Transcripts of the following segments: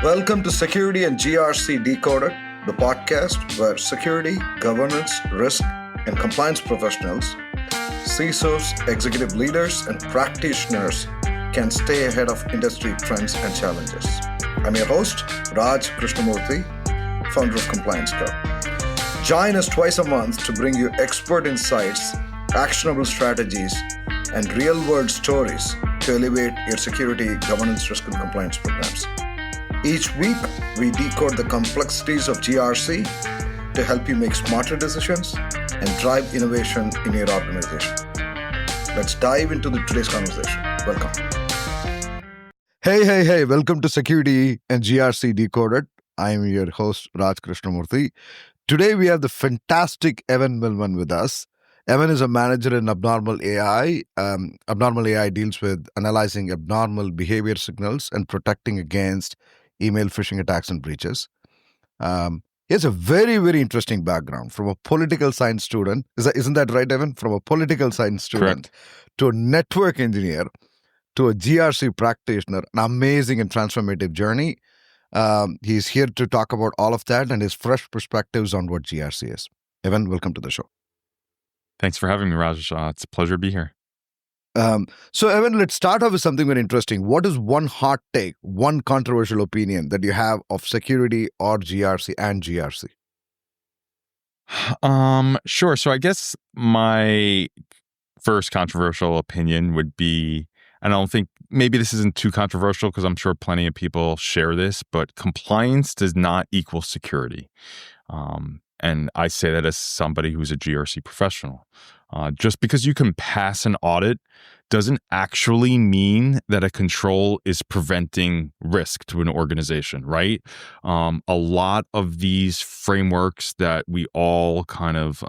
Welcome to Security and GRC Decoded, the podcast where security, governance, risk, and compliance professionals, CISOs, executive leaders, and practitioners can stay ahead of industry trends and challenges. I'm your host, Raj Krishnamurthy, founder of Compliance Co. Join us twice a month to bring you expert insights, actionable strategies, and real-world stories to elevate your security, governance, risk, and compliance programs. Each week, we decode the complexities of GRC to help you make smarter decisions and drive innovation in your organization. Let's dive into today's conversation. Welcome. Hey, welcome to Security and GRC Decoded. I'm your host, Raj Krishnamurthy. Today, we have the fantastic Evan Millman with us. Evan is a manager in Abnormal AI. Abnormal AI deals with analyzing abnormal behavior signals and protecting against email phishing attacks and breaches. He has a very, very interesting background from a political science student. Isn't that right, Evan? From a political science student to a network engineer to a GRC practitioner, an amazing and transformative journey. He's here to talk about all of that and his fresh perspectives on what GRC is. Evan, welcome to the show. Thanks for having me, Raj. It's a pleasure to be here. So, Evan, let's start off with something very interesting. What is one hot take, one controversial opinion that you have of security or GRC and GRC? Sure. So I guess my first controversial opinion would be, and I don't think maybe this isn't too controversial because I'm sure plenty of people share this, but compliance does not equal security. And I say that as somebody who's a GRC professional. Just because you can pass an audit doesn't actually mean that a control is preventing risk to an organization, right? A lot of these frameworks that we all kind of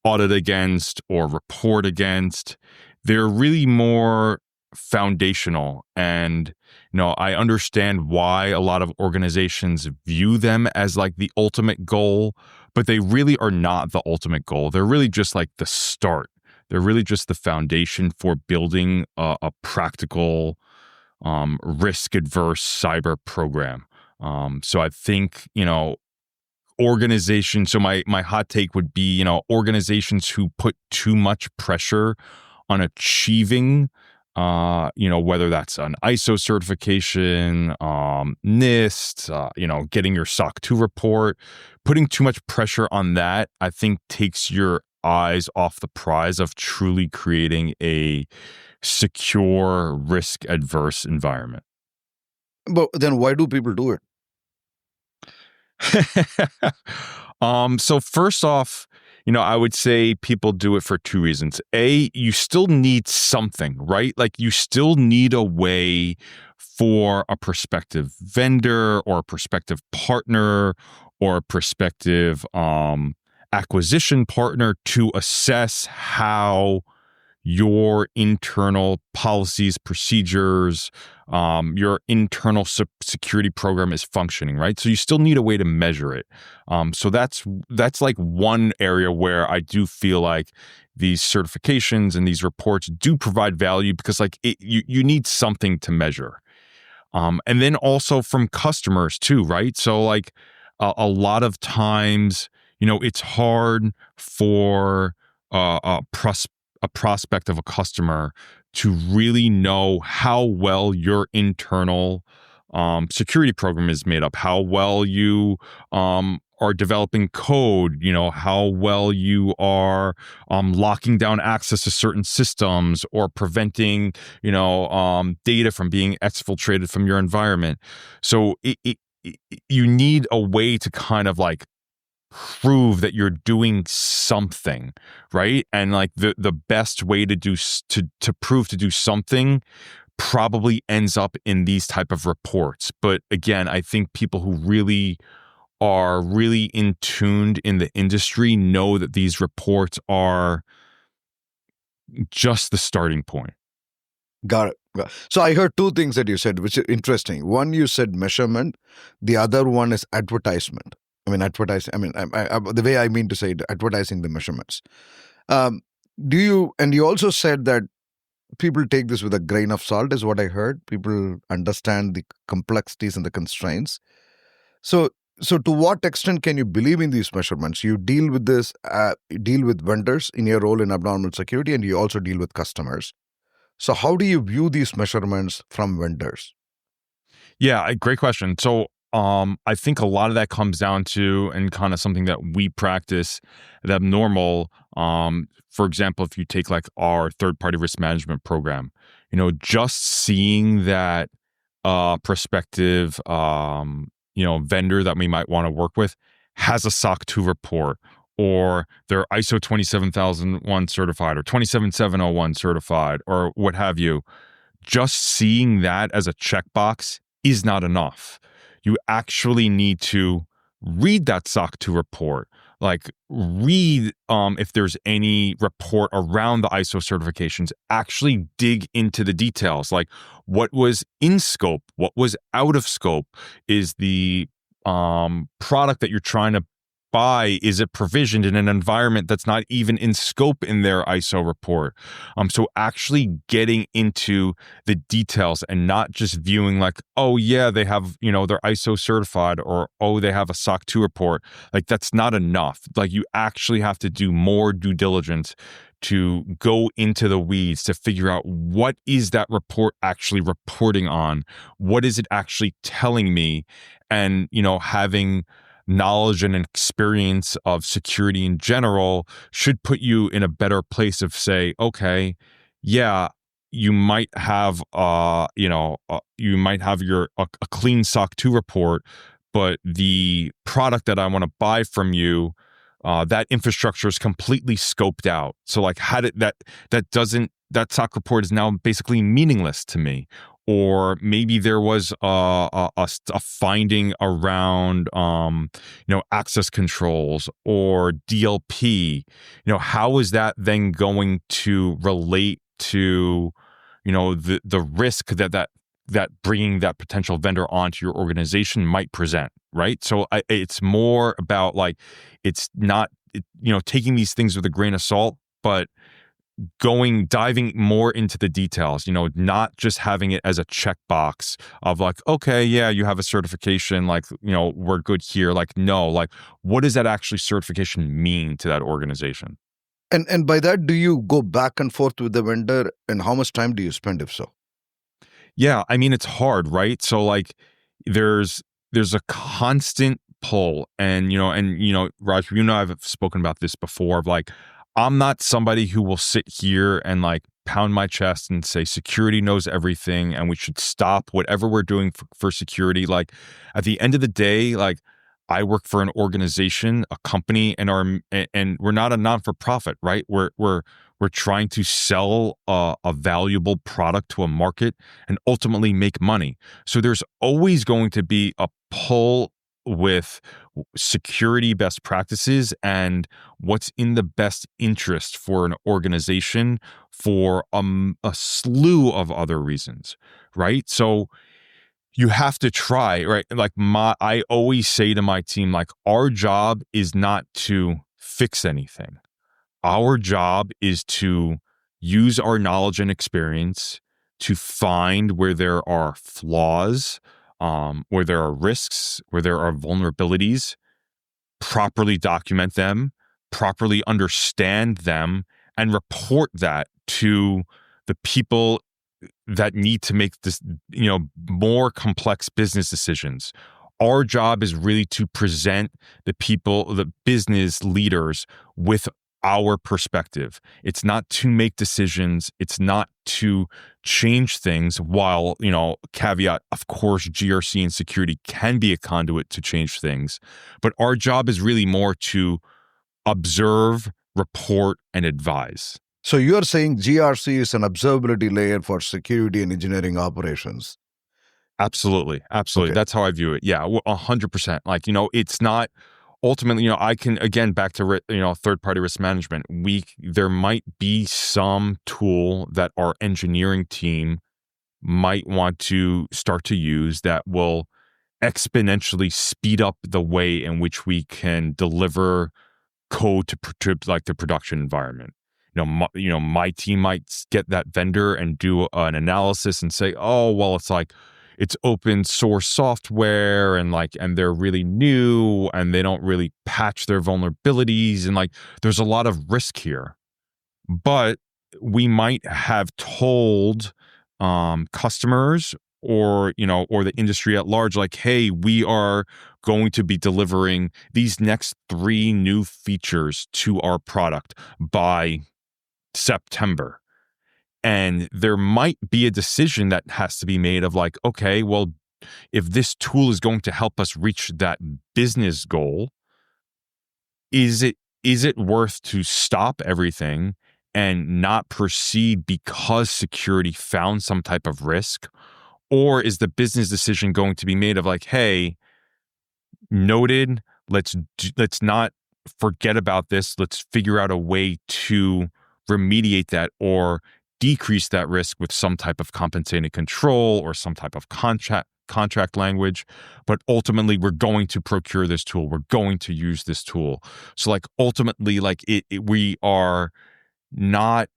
audit against or report against, they're really more foundational. And, I understand why a lot of organizations view them as like the ultimate goal, but they really are not the ultimate goal. They're really just like the start. They're really just the foundation for building a practical, risk-adverse cyber program. So I think, organizations, so my hot take would be, organizations who put too much pressure on achieving whether that's an ISO certification, NIST, getting your SOC 2 report, putting too much pressure on that, I think takes your eyes off the prize of truly creating a secure, risk-adverse environment. But then why do people do it? So first off, I would say people do it for two reasons. A, you still need something, right? Like you still need a way for a prospective vendor or a prospective partner or a prospective acquisition partner to assess how your internal policies, procedures, your internal security program is functioning, right? So you still need a way to measure it. So that's like one area where I do feel like these certifications and these reports do provide value because like you need something to measure. And then also from customers too, right? So like a lot of times, it's hard for a prospect of a customer to really know how well your internal security program is made up, how well you are developing code, how well you are locking down access to certain systems or preventing, data from being exfiltrated from your environment. So you need a way to kind of like prove that you're doing something, right? And like the best way to prove to do something probably ends up in these type of reports. But again, I think people who really are really in tuned in the industry know that these reports are just the starting point. Got it. So I heard two things that you said, which is interesting. One, you said measurement. The other one is advertisement. The way I mean to say it, advertising the measurements. You also said that people take this with a grain of salt, is what I heard. People understand the complexities and the constraints. So, to what extent can you believe in these measurements? You deal with this, deal with vendors in your role in abnormal security, and you also deal with customers. So, how do you view these measurements from vendors? Yeah, great question. So, I think a lot of that comes down to, and kind of something that we practice at Abnormal. For example, if you take like our third-party risk management program, just seeing that prospective, vendor that we might want to work with has a SOC 2 report, or they're ISO 27001 certified or 27701 certified, or what have you. Just seeing that as a checkbox is not enough. You actually need to read that SOC 2 report, like read if there's any report around the ISO certifications, actually dig into the details, like what was in scope, what was out of scope, is the product that you're trying to buy, is it provisioned in an environment that's not even in scope in their ISO report? So actually getting into the details and not just viewing like, oh yeah, they have, they're ISO certified, or oh, they have a SOC 2 report. Like that's not enough. Like you actually have to do more due diligence to go into the weeds to figure out what is that report actually reporting on? What is it actually telling me? And, having knowledge and experience of security in general should put you in a better place of say, okay, yeah, you might have you might have a clean SOC 2 report, but the product that I want to buy from you, that infrastructure is completely scoped out. So like how did that SOC report is now basically meaningless to me. Or maybe there was a finding around, access controls or DLP. How is that then going to relate to, the risk that bringing that potential vendor onto your organization might present, right? So it's more about like, it's not, taking these things with a grain of salt, but diving more into the details, not just having it as a checkbox of like, okay, yeah, you have a certification, like, we're good here. Like, no, like, what does that actually certification mean to that organization? And by that, do you go back and forth with the vendor, and how much time do you spend if so? Yeah, I mean, it's hard, right? So like there's a constant pull, and Raj, I've spoken about this before, of like, I'm not somebody who will sit here and like pound my chest and say security knows everything and we should stop whatever we're doing for security. Like at the end of the day, like I work for an organization, a company, and we're not a non-for-profit, right? We're trying to sell a valuable product to a market and ultimately make money. So there's always going to be a pull with security best practices and what's in the best interest for an organization for a slew of other reasons, right? So you have to try, right? Like I always say to my team, like, our job is not to fix anything. Our job is to use our knowledge and experience to find where there are flaws, where there are risks, where there are vulnerabilities, properly document them, properly understand them, and report that to the people that need to make this, more complex business decisions. Our job is really to present the people, the business leaders, with our perspective. It's not to make decisions. It's not to change things, while, caveat, of course, GRC and security can be a conduit to change things. But our job is really more to observe, report, and advise. So you're saying GRC is an observability layer for security and engineering operations? Absolutely. Okay. That's how I view it. Yeah, 100%. Like, it's not ultimately, I can, again, back to, third-party risk management. There might be some tool that our engineering team might want to start to use that will exponentially speed up the way in which we can deliver code to like the production environment. my team might get that vendor and do an analysis and say, oh, well, it's open source software and they're really new and they don't really patch their vulnerabilities and there's a lot of risk here. But we might have told customers or the industry at large, hey, we are going to be delivering these next 3 new features to our product by September. And there might be a decision that has to be made of okay, well, if this tool is going to help us reach that business goal, is it worth to stop everything and not proceed because security found some type of risk? Or is the business decision going to be made of hey, noted, let's not forget about this. Let's figure out a way to remediate that or decrease that risk with some type of compensating control or some type of contract language. But ultimately, we're going to procure this tool. We're going to use this tool. So ultimately, we are not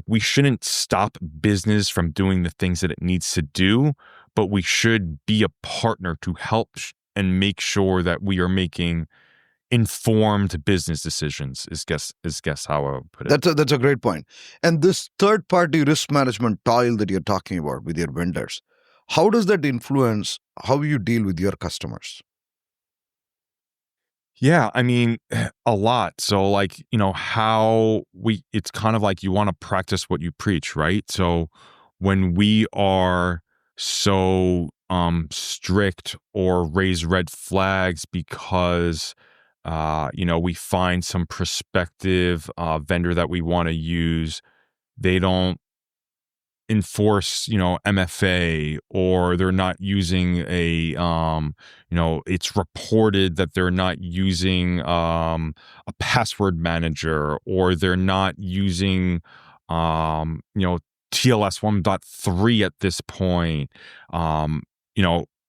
we shouldn't stop business from doing the things that it needs to do, but we should be a partner to help and make sure that we are making informed business decisions is guess how I would put it. That's a great point. And this third-party risk management toil that you're talking about with your vendors, how does that influence how you deal with your customers? Yeah, I mean, a lot. So it's kind of you want to practice what you preach, right? So when we are so strict or raise red flags because we find some prospective vendor that we want to use, they don't enforce MFA, or they're not using it's reported that they're not using a password manager, or they're not using TLS 1.3 at this point.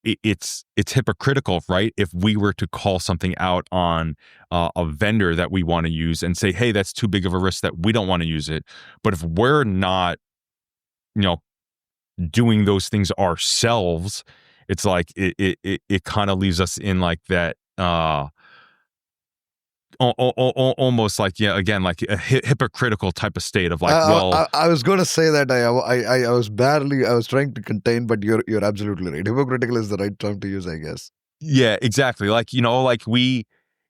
It's hypocritical, right? If we were to call something out on a vendor that we want to use and say, hey, that's too big of a risk that we don't want to use it. But if we're not doing those things ourselves, it's it kind of leaves us in that almost again a hypocritical type of state of I was going to say that I was trying to contain, but you're absolutely right. Hypocritical is the right term to use, I guess. Yeah, exactly. We,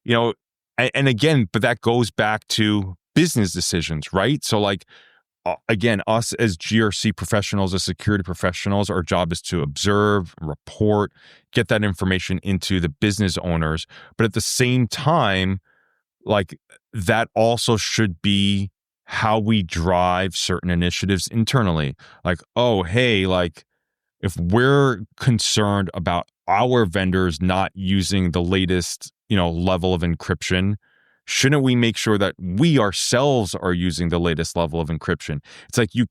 and again, but that goes back to business decisions, right? So again, us as GRC professionals, as security professionals, our job is to observe, report, get that information into the business owners. But at the same time, that also should be how we drive certain initiatives internally. Oh, hey, if we're concerned about our vendors not using the latest, level of encryption, shouldn't we make sure that we ourselves are using the latest level of encryption? It's you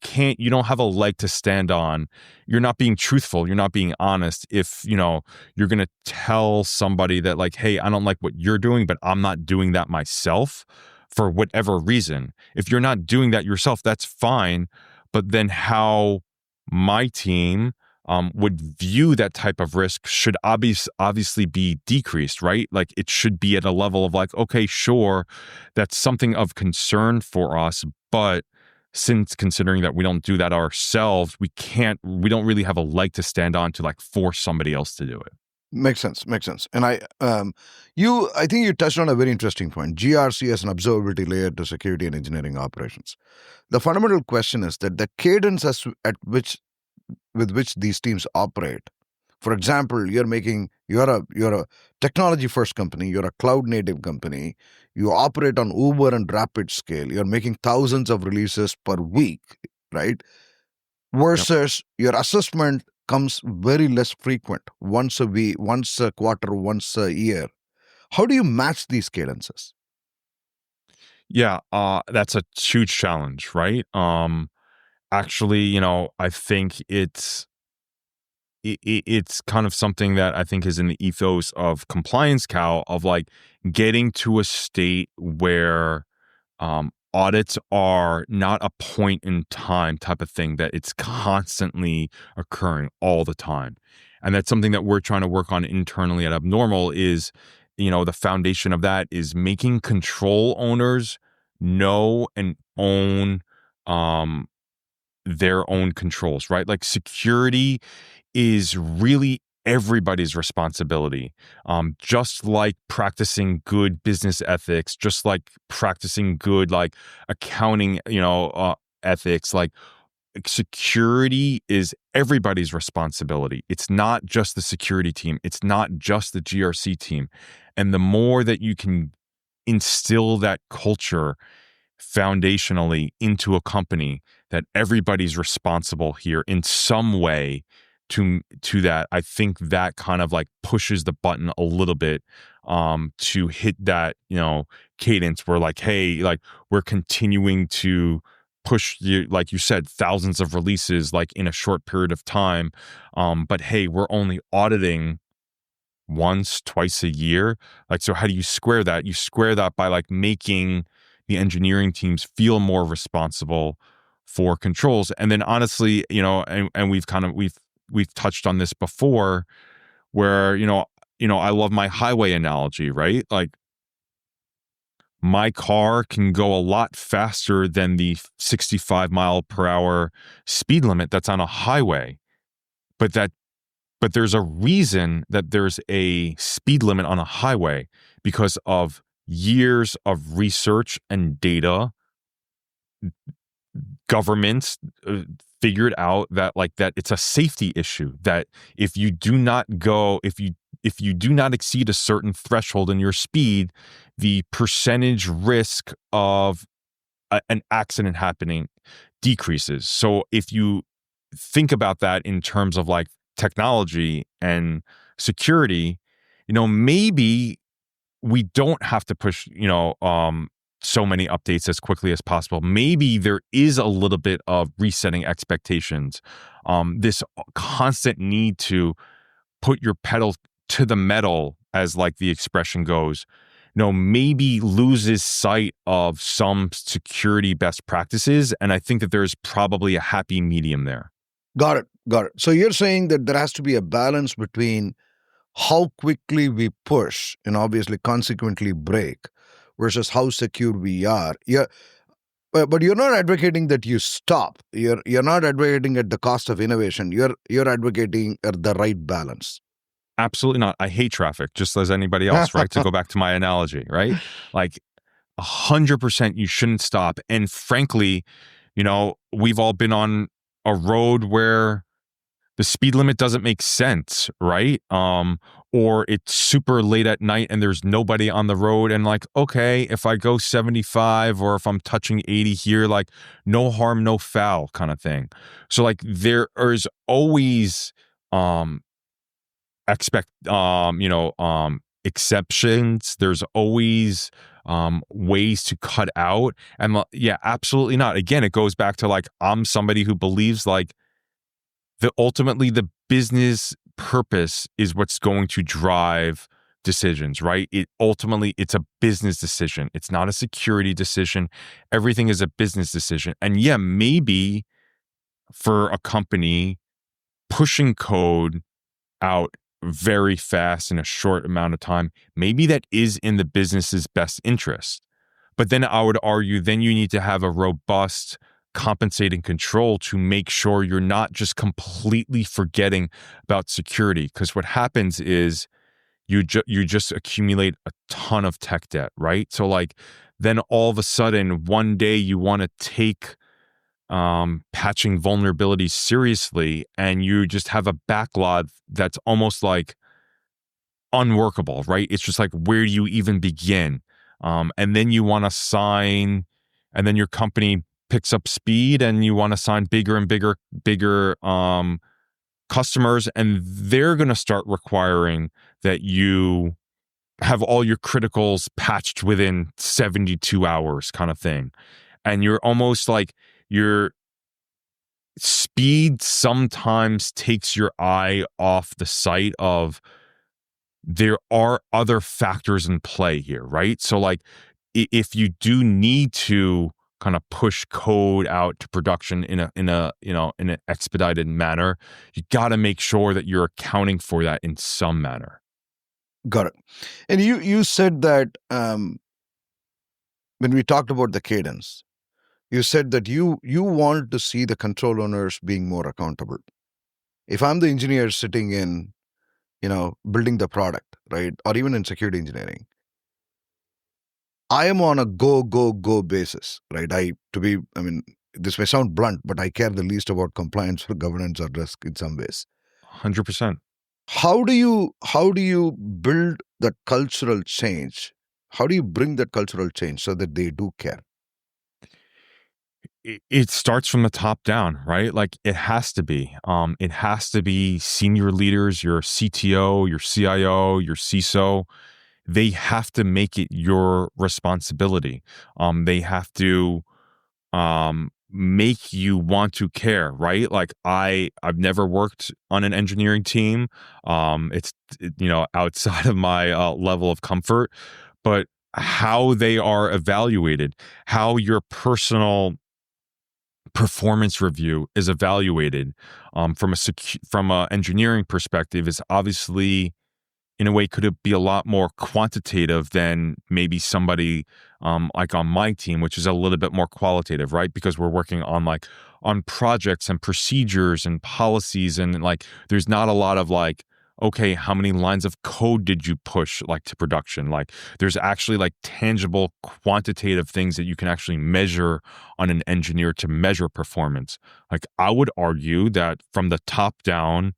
don't have a leg to stand on. You're not being truthful. You're not being honest. If, you're going to tell somebody that hey, I don't like what you're doing, but I'm not doing that myself for whatever reason. If you're not doing that yourself, that's fine. But then how my team would view that type of risk should obviously be decreased, right? It should be at a level of okay, sure, that's something of concern for us, but since considering that we don't do that ourselves, we don't really have a leg to stand on to force somebody else to do it. Makes sense. And I think you touched on a very interesting point. GRC as an observability layer to security and engineering operations. The fundamental question is that the cadence with which these teams operate. For example, you're a technology first company, you're a cloud native company, you operate on Uber and rapid scale, you're making thousands of releases per week, right? Versus your assessment comes very less frequent, once a week, once a quarter, once a year. How do you match these cadences? Yeah, that's a huge challenge, right? Actually, I think it's kind of something that I think is in the ethos of Compliance Cow of getting to a state where audits are not a point in time type of thing, that it's constantly occurring all the time. And that's something that we're trying to work on internally at Abnormal is, the foundation of that is making control owners know and own their own controls, right? Like security is really everybody's responsibility. Just like practicing good business ethics, just like practicing good like accounting, ethics, like security is everybody's responsibility. It's not just the security team. It's not just the GRC team. And the more that you can instill that culture foundationally into a company, that everybody's responsible here in some way to that, I think that kind of like pushes the button a little bit to hit that cadence where like, hey, like we're continuing to push you, like you said, thousands of releases like in a short period of time, but hey, we're only auditing once, twice a year. Like, so how do you square that? You square that by like making the engineering teams feel more responsible for controls. And then honestly, and we've touched on this before where, I love my highway analogy, right? Like my car can go a lot faster than the 65 mile per hour speed limit that's on a highway. But there's a reason that there's a speed limit on a highway, because of years of research and data. Governments figured out that it's a safety issue, that if you do not exceed a certain threshold in your speed, the percentage risk of an accident happening decreases. So if you think about that in terms of like technology and security, maybe we don't have to push, so many updates as quickly as possible. Maybe there is a little bit of resetting expectations. This constant need to put your pedal to the metal, as like the expression goes, maybe loses sight of some security best practices. And I think that there's probably a happy medium there. Got it. So you're saying that there has to be a balance between how quickly we push and obviously consequently break versus how secure we are. Yeah, but you're not advocating that you stop. You're not advocating at the cost of innovation. You're advocating at the right balance. Absolutely not. I hate traffic, just as anybody else, right? To go back to my analogy, right? Like 100% you shouldn't stop. And frankly, we've all been on a road where the speed limit doesn't make sense, right? Or it's super late at night and there's nobody on the road, and like, okay, if I go 75 or if I'm touching 80 here, like no harm, no foul kind of thing. So like there is always exceptions. There's always ways to cut out. And yeah, absolutely not. Again, it goes back to like, I'm somebody who believes like ultimately the business purpose is what's going to drive decisions, right? It's a business decision. It's not a security decision. Everything is a business decision. And yeah, maybe for a company, pushing code out very fast in a short amount of time, maybe that is in the business's best interest. But then I would argue, then you need to have a robust compensating control to make sure you're not just completely forgetting about security. Because what happens is you just accumulate a ton of tech debt, right? So like then all of a sudden one day you want to take patching vulnerabilities seriously, and you just have a backlog that's almost like unworkable, right? It's just like, where do you even begin? And then you want to sign, and then your company picks up speed and you want to sign bigger and bigger customers, and they're going to start requiring that you have all your criticals patched within 72 hours kind of thing. And you're almost like, your speed sometimes takes your eye off the sight of there are other factors in play here, right? So like if you do need to kind of push code out to production in an expedited manner, you got to make sure that you're accounting for that in some manner. Got it. And you said that when we talked about the cadence, you said that you want to see the control owners being more accountable. If I'm the engineer sitting in, building the product, right, or even in security engineering, I am on a go basis, right? This may sound blunt, but I care the least about compliance or governance or risk in some ways. 100%. How do you build that cultural change? How do you bring that cultural change so that they do care? It starts from the top down, right? Like it has to be. It has to be senior leaders, your CTO, your CIO, your CISO. They have to make it your responsibility. They have to make you want to care, right? Like I've never worked on an engineering team. It's outside of my level of comfort, but how they are evaluated, how your personal performance review is evaluated from a engineering perspective is obviously, in a way, could it be a lot more quantitative than maybe somebody like on my team, which is a little bit more qualitative, right? Because we're working on projects and procedures and policies, and like there's not a lot of like, okay, how many lines of code did you push like to production? Like there's actually like tangible quantitative things that you can actually measure on an engineer to measure performance. Like I would argue that from the top down,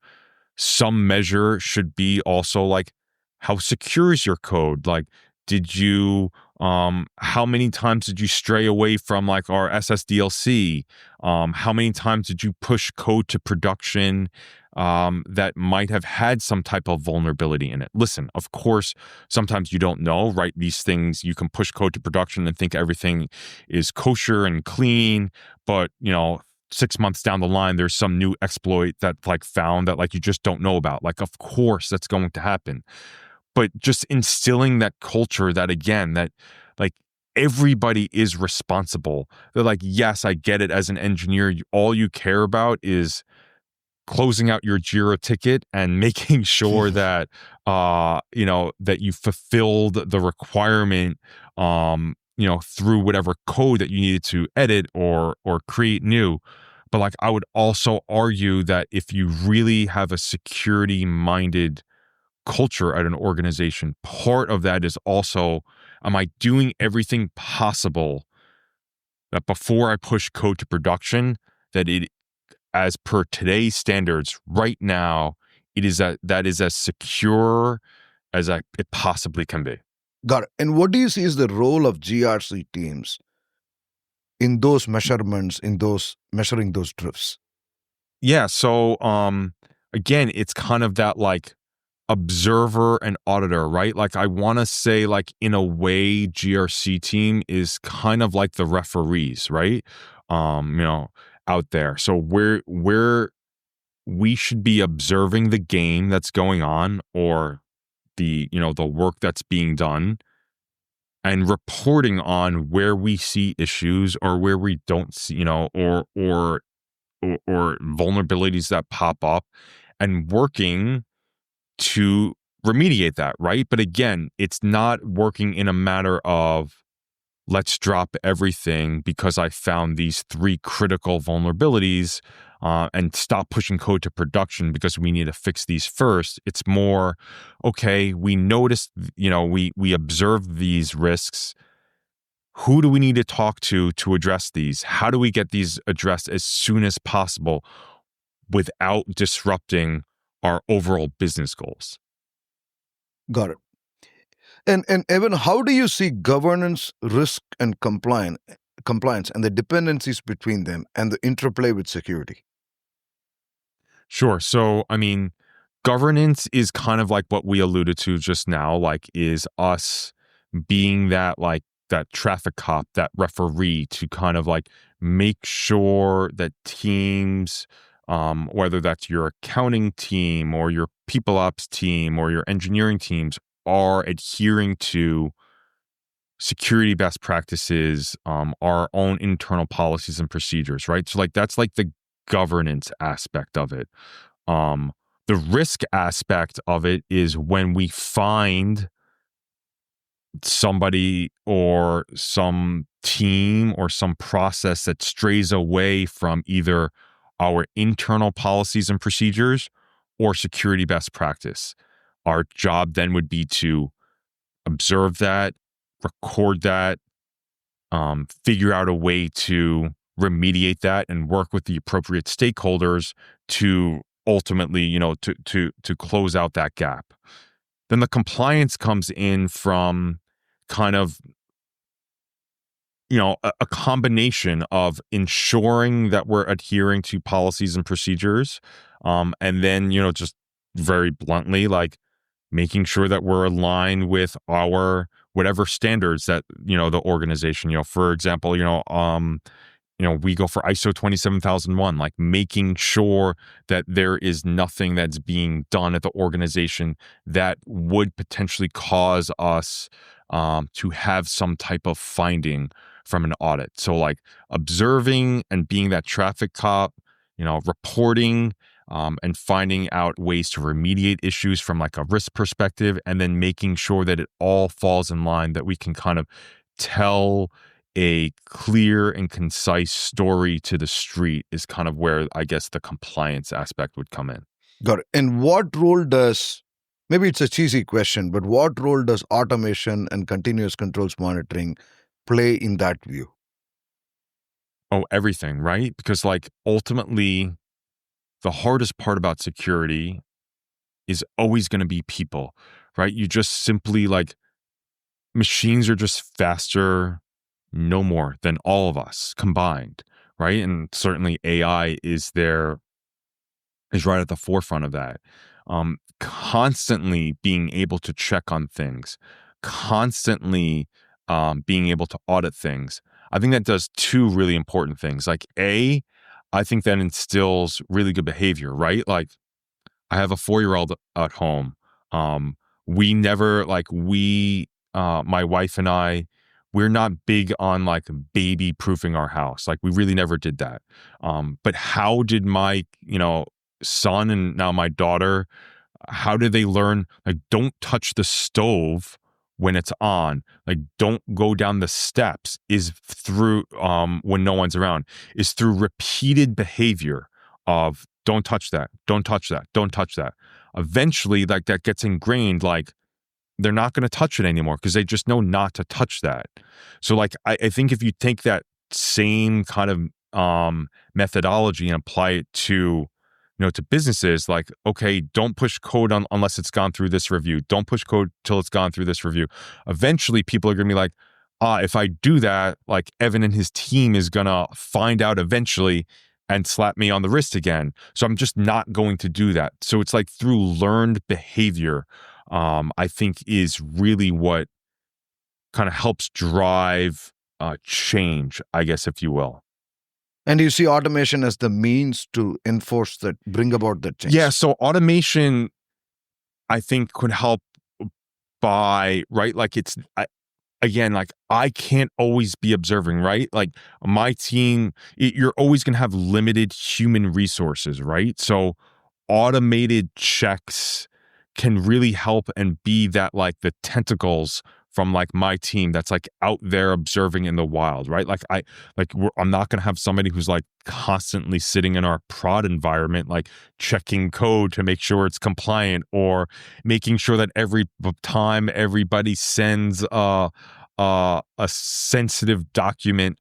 some measure should be also like, how secure is your code? Like, did you how many times did you stray away from like our SSDLC? How many times did you push code to production that might have had some type of vulnerability in it? Listen, of course, sometimes you don't know, right? These things, you can push code to production and think everything is kosher and clean, but 6 months down the line, there's some new exploit that like found that like you just don't know about. Like, of course that's going to happen. But just instilling that culture that, again, that like everybody is responsible. They're like, yes, I get it. As an engineer, all you care about is closing out your Jira ticket and making sure that, that you fulfilled the requirement, through whatever code that you needed to edit or create new. But like, I would also argue that if you really have a security-minded culture at an organization, part of that is also, am I doing everything possible that before I push code to production, that it, as per today's standards right now, that is as secure as it possibly can be. Got it. And what do you see is the role of GRC teams in those measurements, in those measuring those drifts? Yeah. So again, it's kind of that like observer and auditor, right? Like I want to say, like, in a way, GRC team is kind of like the referees, right? Out there. So where we should be observing the game that's going on, or the work that's being done, and reporting on where we see issues or where we don't see, or vulnerabilities that pop up, and working to remediate that, right? But again, it's not working in a matter of, let's drop everything because I found these 3 critical vulnerabilities and stop pushing code to production because we need to fix these first. It's more, okay, we noticed, we observed these risks. Who do we need to talk to address these? How do we get these addressed as soon as possible without disrupting our overall business goals? Got it. And Evan, how do you see governance, risk, and compliance and the dependencies between them and the interplay with security? Sure. So, I mean, governance is kind of like what we alluded to just now, like, is us being that, like, that traffic cop, that referee, to kind of like make sure that teams, whether that's your accounting team or your people ops team or your engineering teams, are adhering to security best practices, our own internal policies and procedures, right? So like that's like the governance aspect of it. The risk aspect of it is when we find somebody or some team or some process that strays away from either our internal policies and procedures or security best practice. Our job then would be to observe that, record that, figure out a way to remediate that and work with the appropriate stakeholders to ultimately, to close out that gap. Then the compliance comes in from kind of, a combination of ensuring that we're adhering to policies and procedures. And then, just very bluntly, like making sure that we're aligned with our whatever standards that, the organization, for example, we go for ISO 27001, like making sure that there is nothing that's being done at the organization that would potentially cause us to have some type of finding from an audit. So like observing and being that traffic cop, reporting and finding out ways to remediate issues from like a risk perspective, and then making sure that it all falls in line, that we can kind of tell a clear and concise story to the street is kind of where I guess the compliance aspect would come in. Got it. And what role does, maybe it's a cheesy question, but what role does automation and continuous controls monitoring play in that view? Oh, everything, right? Because like ultimately, the hardest part about security is always going to be people, right? You just simply like machines are just faster, no more than all of us combined, right? And certainly AI is right at the forefront of that. Constantly being able to check on things, constantly being able to audit things. I think that does two really important things. Like I think that instills really good behavior, right? Like I have a 4-year-old at home. We never my wife and I, we're not big on like baby proofing our house. Like we really never did that. But how did my, son and now my daughter, how did they learn? Like, don't touch the stove when it's on. Like, don't go down the steps is through, when no one's around, is through repeated behavior of don't touch that, don't touch that, don't touch that. Eventually, like that gets ingrained, like they're not going to touch it anymore because they just know not to touch that. So like, I think if you take that same kind of methodology and apply it to, to businesses, like, okay, don't push code unless it's gone through this review. Don't push code till it's gone through this review. Eventually people are going to be like, if I do that, like Evan and his team is going to find out eventually and slap me on the wrist again. So I'm just not going to do that. So it's like through learned behavior, I think is really what kind of helps drive change, I guess, if you will. And you see automation as the means to enforce that, bring about that change. Yeah, so automation, I think, could help by, right? Like again, like I can't always be observing, right? Like my team, you're always going to have limited human resources, right? So automated checks can really help and be that like the tentacles from like my team that's like out there observing in the wild, right? Like I'm not going to have somebody who's like constantly sitting in our prod environment, like checking code to make sure it's compliant or making sure that every time everybody sends a sensitive document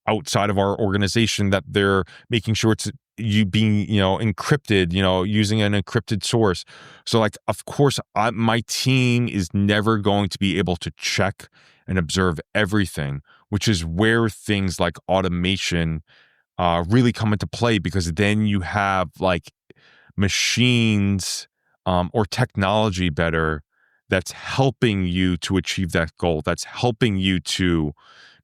outside of our organization that they're making sure it's being encrypted, using an encrypted source. So like, of course, my team is never going to be able to check and observe everything, which is where things like automation really come into play, because then you have like machines or technology better that's helping you to achieve that goal, that's helping you to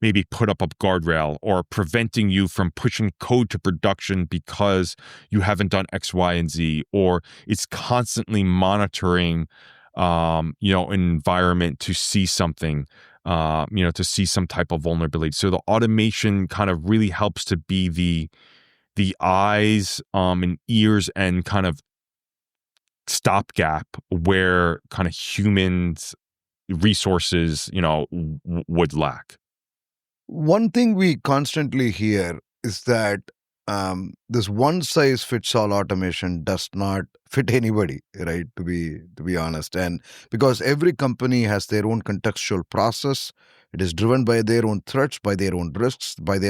maybe put up a guardrail or preventing you from pushing code to production because you haven't done X, Y, and Z, or it's constantly monitoring, an environment to see something. to see some type of vulnerability. So the automation kind of really helps to be the eyes and ears and kind of stopgap where kind of humans resources, would lack. One thing we constantly hear is that this one size fits all automation does not fit anybody, right? To be honest, and because every company has their own contextual process, it is driven by their own threats, by their own risks, by the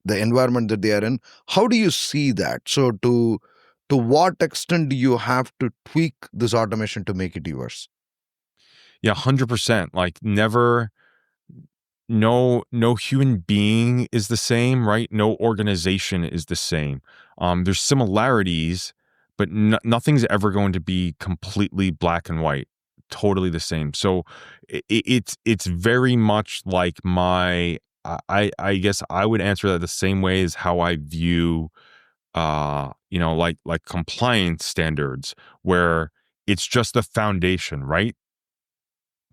environment that they are in. How do you see that? So to what extent do you have to tweak this automation to make it yours? Yeah, 100%. Like never, no human being is the same, right? No organization is the same. There's similarities, but nothing's ever going to be completely black and white, totally the same. So it's very much like I guess I would answer that the same way as how I view like compliance standards, where it's just the foundation, right?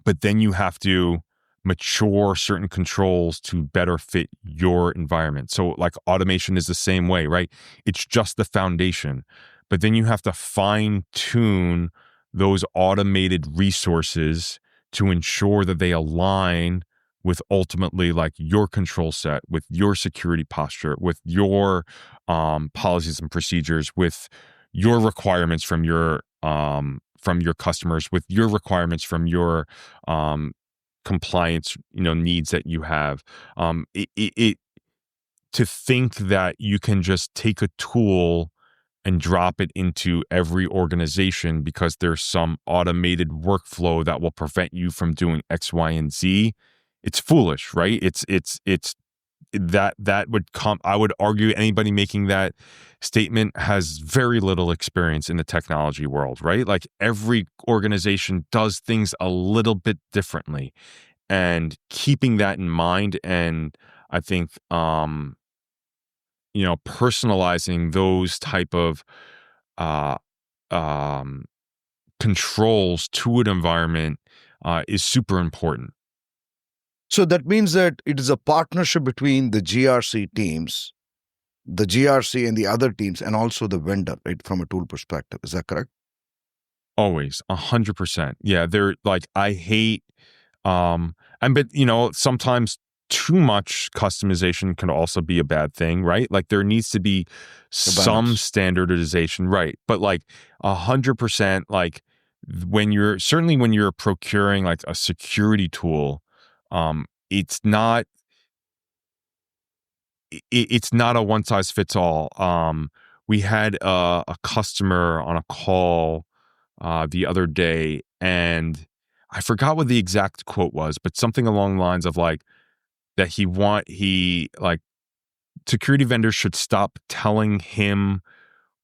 But then you have to mature certain controls to better fit your environment. So like automation is the same way, right? It's just the foundation, but then you have to fine tune those automated resources to ensure that they align with ultimately like your control set, with your security posture, with your policies and procedures, with your requirements from your customers, with your requirements from your compliance needs that you have. To think that you can just take a tool and drop it into every organization because there's some automated workflow that will prevent you from doing X, Y, and Z, it's foolish, right? It's that would come. I would argue anybody making that statement has very little experience in the technology world, right? Like every organization does things a little bit differently, and keeping that in mind, and I think personalizing those type of uh, um, controls to an environment is super important. So that means that it is a partnership between the GRC teams, the GRC and the other teams, and also the vendor, right, from a tool perspective. Is that correct? Always, 100%. Yeah, they're like, I hate, but sometimes too much customization can also be a bad thing, right? Like there needs to be some standardization, right? But like 100%, like when you're procuring like a security tool, it's not a one size fits all. We had a customer on a call the other day, and I forgot what the exact quote was, but something along the lines of like that he like security vendors should stop telling him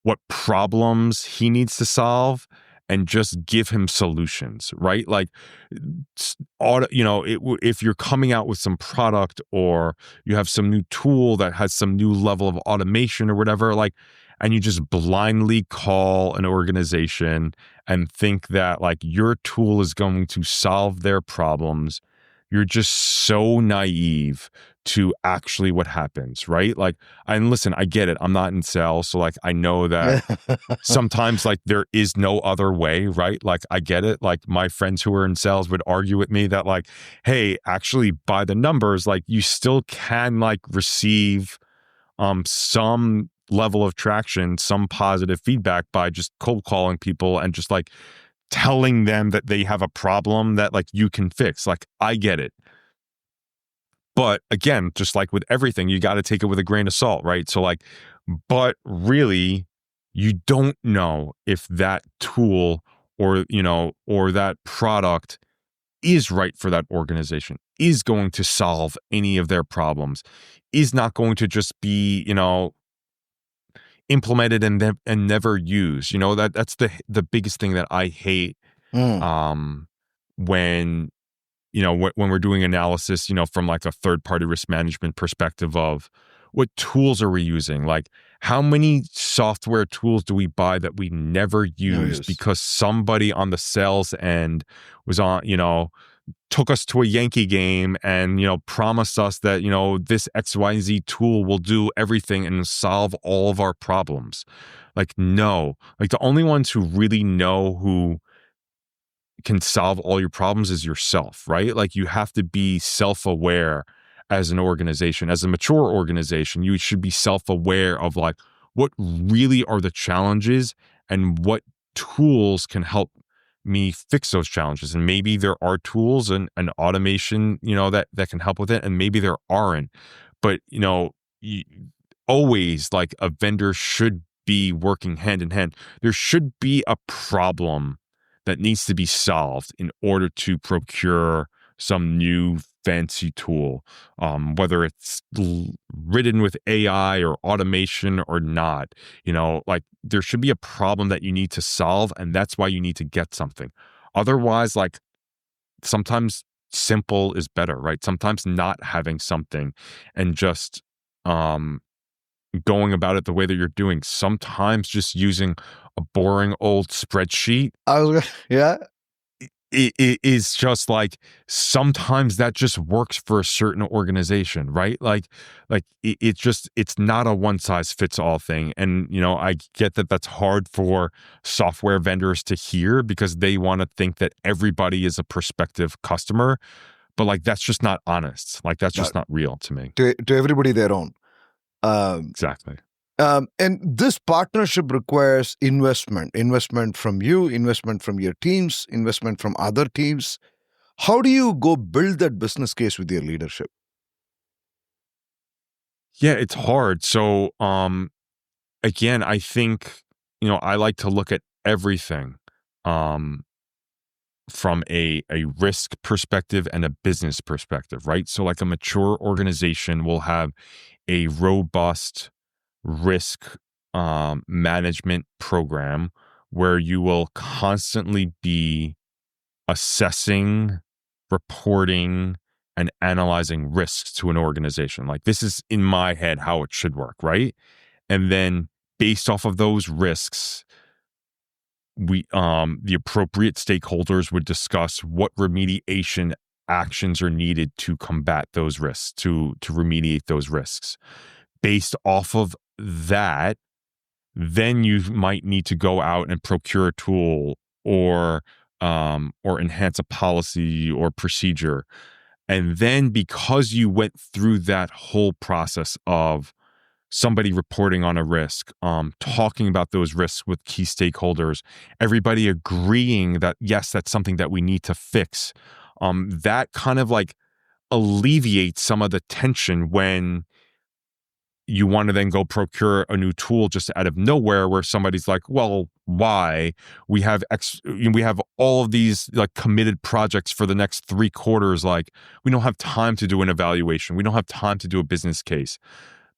what problems he needs to solve and just give him solutions, right? Like, if you're coming out with some product or you have some new tool that has some new level of automation or whatever, like, and you just blindly call an organization and think that like your tool is going to solve their problems, you're just so naive to actually what happens, right? Like, and listen, I get it. I'm not in sales, so like I know that sometimes like there is no other way, right? Like I get it. Like my friends who are in sales would argue with me that like, hey, actually by the numbers, like you still can like receive some level of traction, some positive feedback by just cold calling people and just like telling them that they have a problem that like you can fix. Like I get it. But again, just like with everything, you got to take it with a grain of salt, right? So like, but really, you don't know if that tool or that product is right for that organization, is going to solve any of their problems, is not going to just be, implemented and never used. That's the biggest thing that I hate when when we're doing analysis, from like a third party risk management perspective of what tools are we using? Like how many software tools do we buy that we never use because somebody on the sales end was on, took us to a Yankee game and, promised us that, this XYZ tool will do everything and solve all of our problems. Like, no, like the only ones who really know who can solve all your problems is yourself, right? Like you have to be self-aware as an organization, as a mature organization. You should be self-aware of like what really are the challenges and what tools can help me fix those challenges. And maybe there are tools and automation, that can help with it. And maybe there aren't. But, always like a vendor should be working hand in hand. There should be a problem that needs to be solved in order to procure some new fancy tool, whether it's written with AI or automation or not. Like there should be a problem that you need to solve, and that's why you need to get something. Otherwise, like sometimes simple is better, right? Sometimes not having something and just going about it the way that you're doing. Sometimes just using a boring old spreadsheet. Yeah. It is just like sometimes that just works for a certain organization, right? Like it's not a one size fits all thing. And, I get that that's hard for software vendors to hear because they want to think that everybody is a prospective customer. But like, that's just not honest. Like, that's just not real to me. To everybody their own. Exactly. And this partnership requires investment from you, investment from your teams, investment from other teams. How do you go build that business case with your leadership? Yeah, it's hard. So, again, I think, I like to look at everything, from a risk perspective and a business perspective, right? So like a mature organization will have a robust risk management program where you will constantly be assessing, reporting, and analyzing risks to an organization. Like this is in my head how it should work, right? And then based off of those risks, we the appropriate stakeholders would discuss what remediation actions are needed to combat those risks, to remediate those risks. Based off of that, then you might need to go out and procure a tool or enhance a policy or procedure. And then because you went through that whole process of somebody reporting on a risk, talking about those risks with key stakeholders, everybody agreeing that, yes, that's something that we need to fix, that kind of like alleviates some of the tension when you want to then go procure a new tool just out of nowhere where somebody's like, well, why? We have all of these like committed projects for the next 3 quarters. Like we don't have time to do an evaluation. We don't have time to do a business case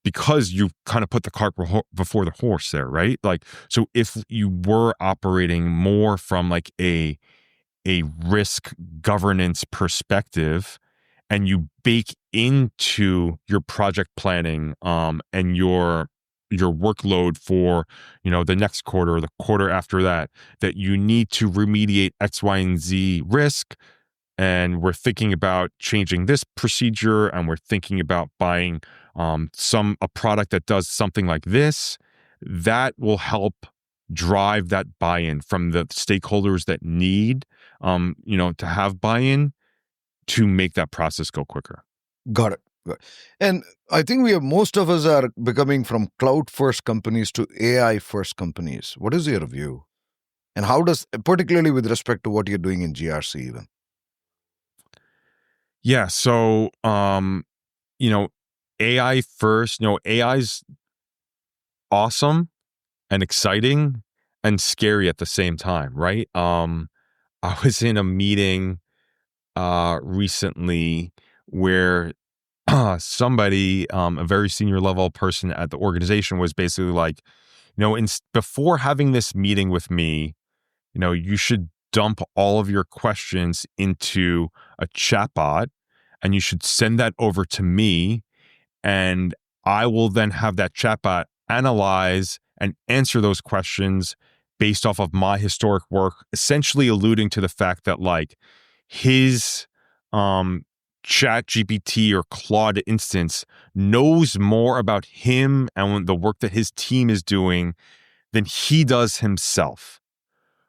because you kind of put the cart before the horse there, right? Like, so if you were operating more from like a risk governance perspective, and you bake into your project planning and your workload for the next quarter or the quarter after that you need to remediate X, Y, and Z risk, and we're thinking about changing this procedure, and we're thinking about buying a product that does something like this, that will help drive that buy-in from the stakeholders that need to have buy-in to make that process go quicker. Got it. And I think most of us are becoming from cloud first companies to AI first companies. What is your view? And how does, particularly with respect to what you're doing in GRC even? Yeah. So, AI first, AI's awesome and exciting and scary at the same time, right? I was in a meeting recently where somebody, a very senior level person at the organization, was basically like, before having this meeting with me, you should dump all of your questions into a chatbot and you should send that over to me, and I will then have that chatbot analyze and answer those questions based off of my historic work, essentially alluding to the fact that like his Chat GPT or Claude instance knows more about him and the work that his team is doing than he does himself.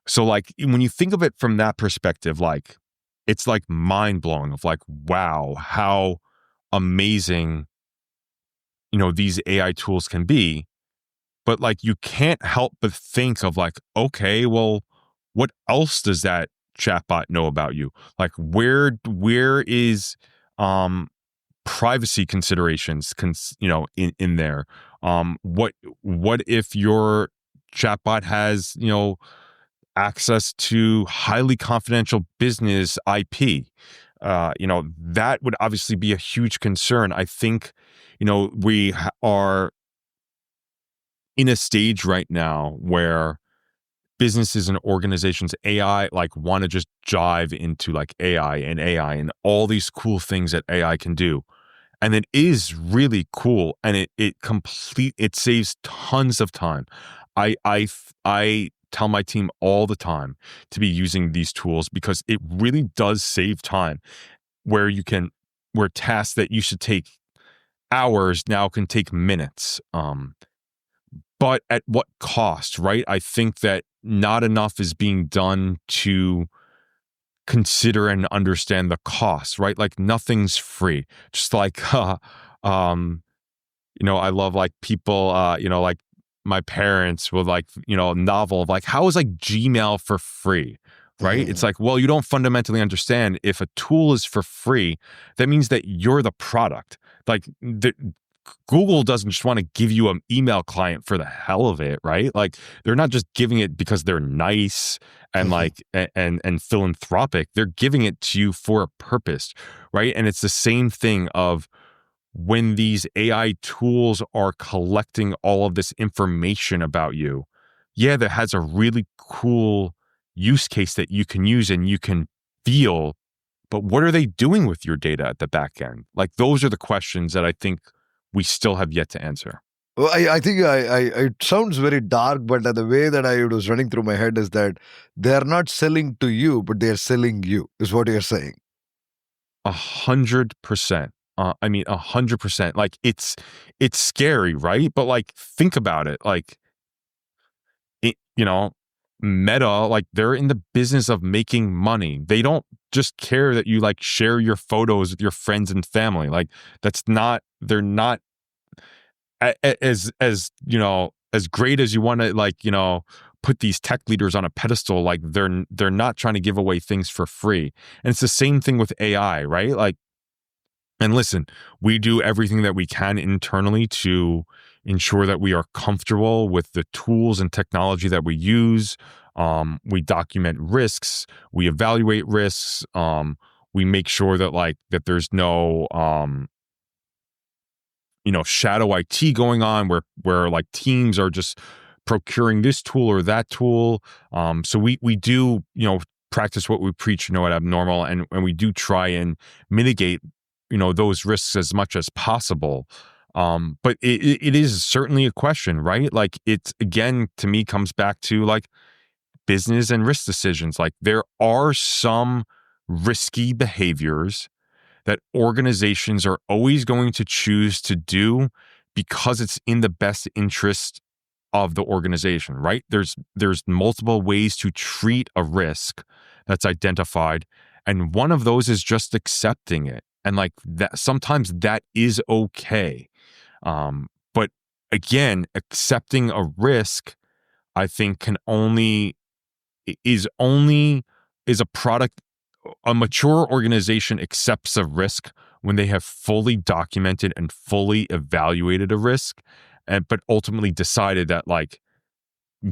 So like when you think of it from that perspective, like it's like mind blowing of like, wow, how amazing, these AI tools can be. But like you can't help but think of like, okay, well, what else does that chatbot know about you? Like where is privacy considerations in there? What if your chatbot has, access to highly confidential business IP? That would obviously be a huge concern. I think, we are in a stage right now where businesses and organizations, AI, like want to just dive into like AI and all these cool things that AI can do. And it is really cool. And it saves tons of time. I tell my team all the time to be using these tools because it really does save time where tasks that you should take hours now can take minutes. But at what cost, right? I think that not enough is being done to consider and understand the cost, right? Like nothing's free. Just like, I love like people, like my parents with like, novel of like, how is like Gmail for free? Right. It's like, well, you don't fundamentally understand if a tool is for free, that means that you're the product. Like Google doesn't just want to give you an email client for the hell of it, right? Like they're not just giving it because they're nice and like and philanthropic. They're giving it to you for a purpose, right? And it's the same thing of when these AI tools are collecting all of this information about you. Yeah, that has a really cool use case that you can use and you can feel, but what are they doing with your data at the back end? Like those are the questions that I think we still have yet to answer. Well, I think it sounds very dark, but the way that it was running through my head is that they're not selling to you, but they're selling you, is what you're saying. 100%. 100%. Like it's scary, right? But like, think about it. Like, Meta, like they're in the business of making money. They don't just care that you like share your photos with your friends and family. Like they're not as great as you want to like, put these tech leaders on a pedestal. Like they're not trying to give away things for free. And it's the same thing with AI, right? Like, and listen, we do everything that we can internally to ensure that we are comfortable with the tools and technology that we use. We document risks, we evaluate risks, we make sure that there's no shadow IT going on where like teams are just procuring this tool or that tool. So we do, practice what we preach, at Abnormal, and we do try and mitigate, those risks as much as possible. But it is certainly a question, right? Like it's, again, to me, comes back to like business and risk decisions. Like there are some risky behaviors that organizations are always going to choose to do because it's in the best interest of the organization, right? There's multiple ways to treat a risk that's identified, and one of those is just accepting it. And like that, sometimes that is okay. But again, accepting a risk, I think is a product. A mature organization accepts a risk when they have fully documented and fully evaluated a risk, but ultimately decided that like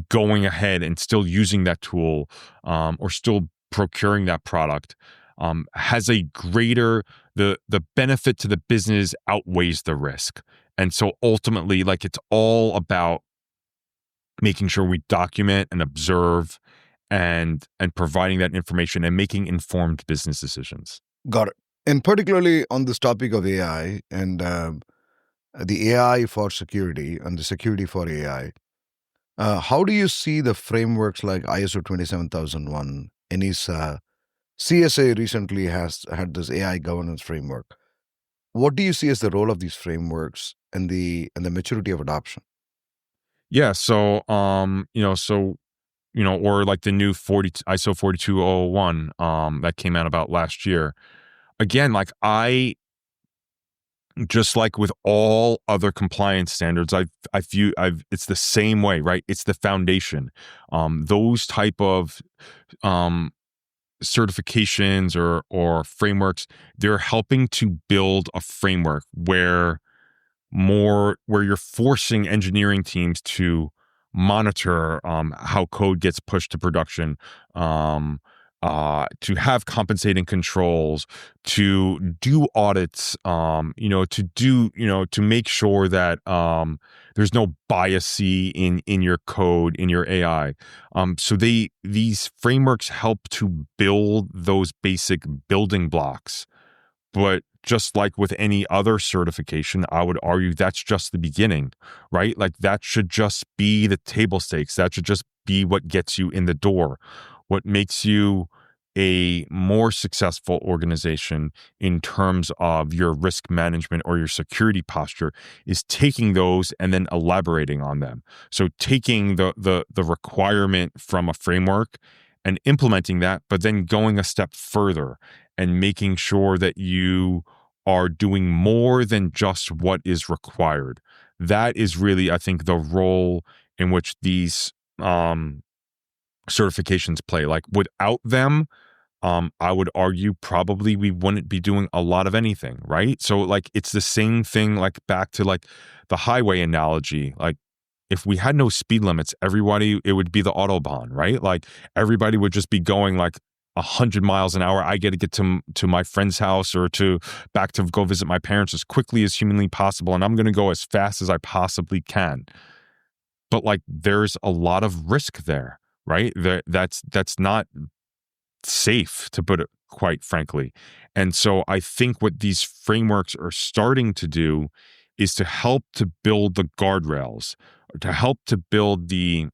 going ahead and still using that tool or still procuring that product has a greater, the benefit to the business outweighs the risk. And so ultimately, like it's all about making sure we document and observe and providing that information and making informed business decisions. Got it. And particularly on this topic of AI and the AI for security and the security for AI, how do you see the frameworks like ISO 27001, NISA, CSA recently has had this AI governance framework. What do you see as the role of these frameworks and the maturity of adoption? Yeah. So, or like the new ISO 42001 that came out about last year. Again, like just like with all other compliance standards, it's the same way, right? It's the foundation. Those type of certifications or frameworks, they're helping to build a framework where you're forcing engineering teams to monitor how code gets pushed to production, to have compensating controls, to do audits, to make sure that there's no bias in your code, in your AI. So these frameworks help to build those basic building blocks. But just like with any other certification, I would argue that's just the beginning, right? Like that should just be the table stakes. That should just be what gets you in the door, what makes you a more successful organization in terms of your risk management or your security posture is taking those and then elaborating on them. So taking the requirement from a framework and implementing that, but then going a step further and making sure that you are doing more than just what is required. That is really, I think, the role in which these certifications play. Like without them, I would argue probably we wouldn't be doing a lot of anything, right? So like it's the same thing, like back to like the highway analogy. Like if we had no speed limits, it would be the Autobahn, right? Like everybody would just be going like 100 miles an hour. I get to get to my friend's house or back to go visit my parents as quickly as humanly possible. And I'm going to go as fast as I possibly can. But like, there's a lot of risk there, right? That's not safe, to put it quite frankly. And so I think what these frameworks are starting to do is to help to build the guardrails, to help to build the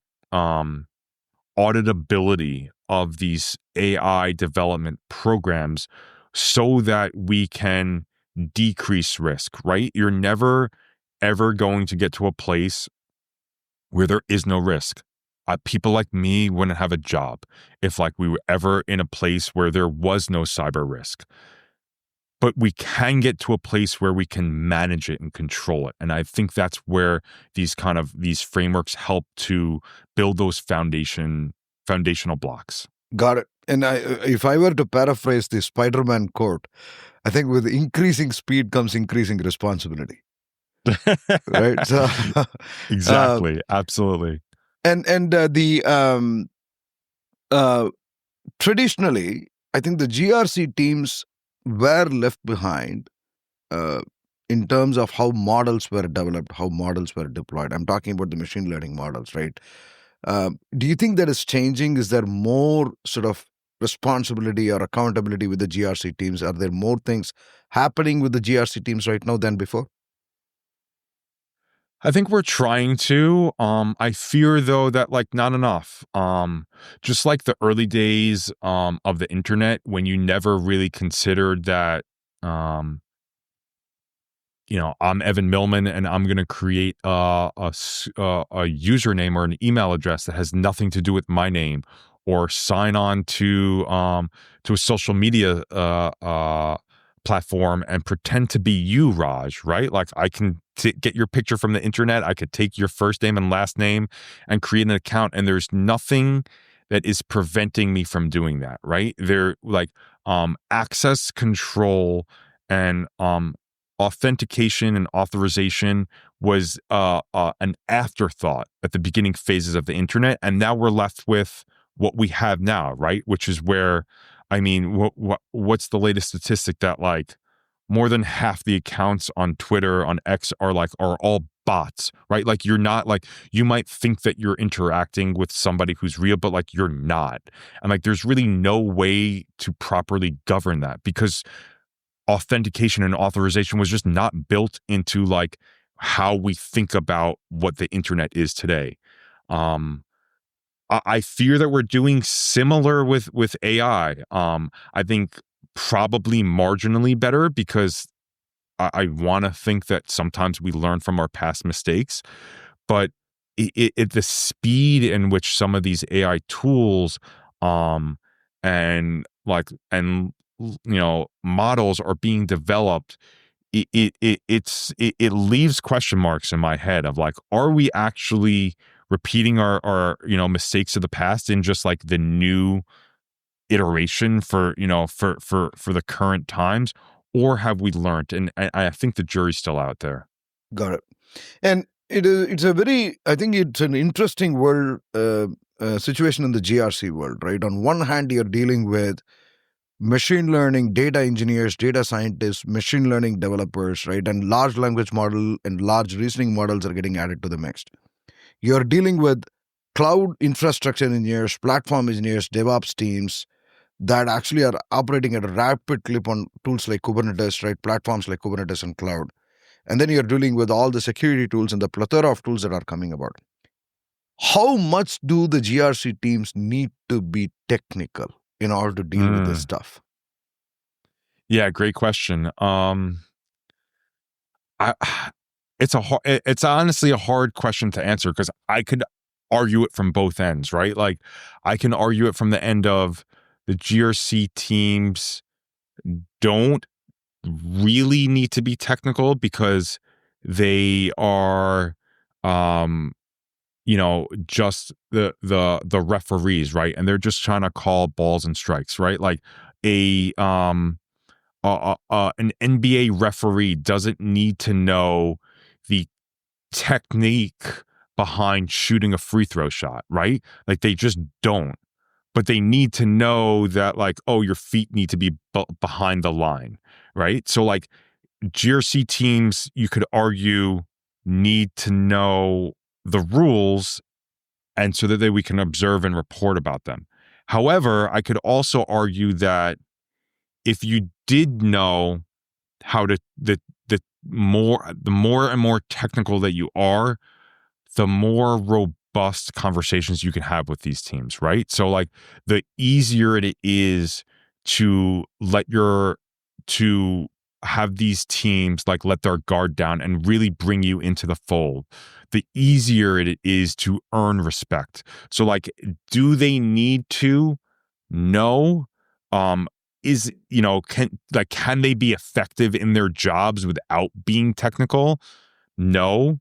auditability of these AI development programs so that we can decrease risk, right? You're never, ever going to get to a place where there is no risk. People like me wouldn't have a job if like we were ever in a place where there was no cyber risk. But we can get to a place where we can manage it and control it. And I think that's where these frameworks help to build those foundational blocks. Got it. And if I were to paraphrase the Spider-Man quote, I think with increasing speed comes increasing responsibility. Right? So exactly. Absolutely. And traditionally, I think the GRC teams were left behind in terms of how models were developed, how models were deployed. I'm talking about the machine learning models, right? Do you think that is changing? Is there more sort of responsibility or accountability with the GRC teams? Are there more things happening with the GRC teams right now than before? I think we're trying to. I fear though that like not enough. Just like the early days of the internet, when you never really considered that I'm Evan Millman and I'm going to create a username or an email address that has nothing to do with my name, or sign on to a social media platform and pretend to be you, Raj, right? Like I can get your picture from the internet. I could take your first name and last name and create an account, and there's nothing that is preventing me from doing that, right? They're like access control and authentication and authorization was an afterthought at the beginning phases of the internet, and now we're left with what we have now, right? Which is where, I mean, what's the latest statistic that like more than half the accounts on Twitter, on X are all bots, right? Like you're not like, you might think that you're interacting with somebody who's real, but like you're not. And like there's really no way to properly govern that because authentication and authorization was just not built into like how we think about what the internet is today. I fear that we're doing similar with AI. I think probably marginally better because I want to think that sometimes we learn from our past mistakes, but the speed in which some of these AI tools and models are being developed, it leaves question marks in my head of like, are we actually repeating our mistakes of the past in just like the new iteration for the current times, or have we learned? And I think the jury's still out there. Got it. And it's a very, I think it's an interesting world situation in the GRC world, right? On one hand, you're dealing with machine learning, data engineers, data scientists, machine learning developers, right? And large language model and large reasoning models are getting added to the mix. You're dealing with cloud infrastructure engineers, platform engineers, DevOps teams that actually are operating at a rapid clip on tools like Kubernetes, right? Platforms like Kubernetes and cloud. And then you're dealing with all the security tools and the plethora of tools that are coming about. How much do the GRC teams need to be technical in order to deal with this stuff? Yeah, great question. It's honestly a hard question to answer because I could argue it from both ends, right? Like I can argue it from the end of the GRC teams don't really need to be technical because they are just the referees, right? And they're just trying to call balls and strikes, right? Like an NBA referee doesn't need to know the technique behind shooting a free throw shot, right? Like they just don't. But they need to know that, like, oh, your feet need to be behind the line, right? So, like, GRC teams, you could argue, need to know the rules, and so that we can observe and report about them. However, I could also argue that if you did know how to the more and more technical that you are, the more robust conversations you can have with these teams, right? So like the easier it is to have these teams like let their guard down and really bring you into the fold, the easier it is to earn respect. So like, do they need to know? Can they be effective in their jobs without being technical? No.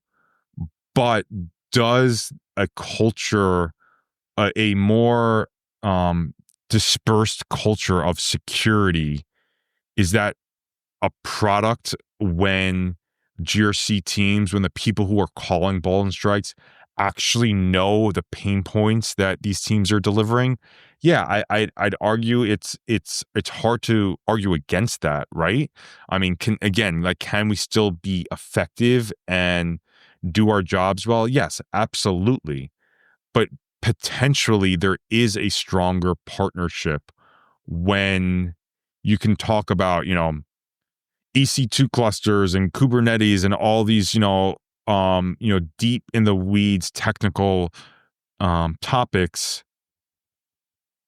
But does a culture, a more dispersed culture of security, is that a product when GRC teams, when the people who are calling ball and strikes actually know the pain points that these teams are delivering? Yeah, I'd argue it's hard to argue against that, right? I mean, can we still be effective and do our jobs well? Yes, absolutely. But potentially there is a stronger partnership when you can talk about, EC2 clusters and Kubernetes and all these, deep in the weeds technical topics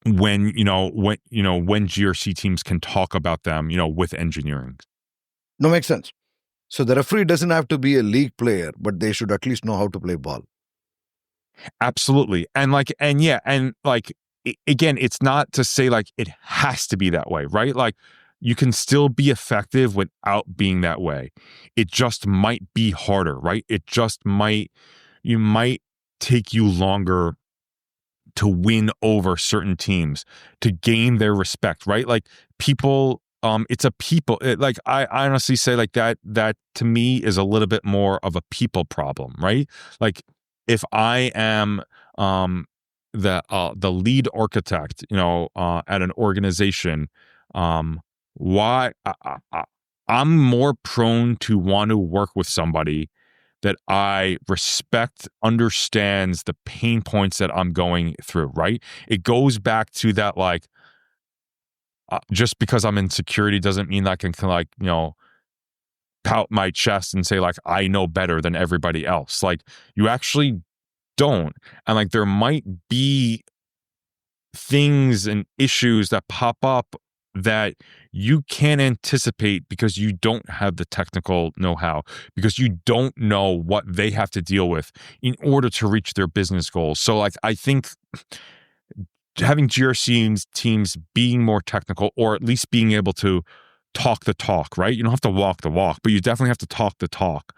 when GRC teams can talk about them, with engineering. No, makes sense. So the referee doesn't have to be a league player, but they should at least know how to play ball. Absolutely. Again, it's not to say like it has to be that way, right? Like you can still be effective without being that way. It just might be harder, right? You might take you longer to win over certain teams, to gain their respect, right? Like people, it's a people, I honestly say like that to me is a little bit more of a people problem, right? Like if I am the lead architect, at an organization, why I'm more prone to want to work with somebody that I respect, understands the pain points that I'm going through, right? It goes back to that, like, just because I'm in security doesn't mean that I can pout my chest and say like, I know better than everybody else. Like you actually don't. And like there might be things and issues that pop up that you can't anticipate because you don't have the technical know-how, because you don't know what they have to deal with in order to reach their business goals. So like I think having GRC teams being more technical, or at least being able to talk the talk, right? You don't have to walk the walk, but you definitely have to talk the talk.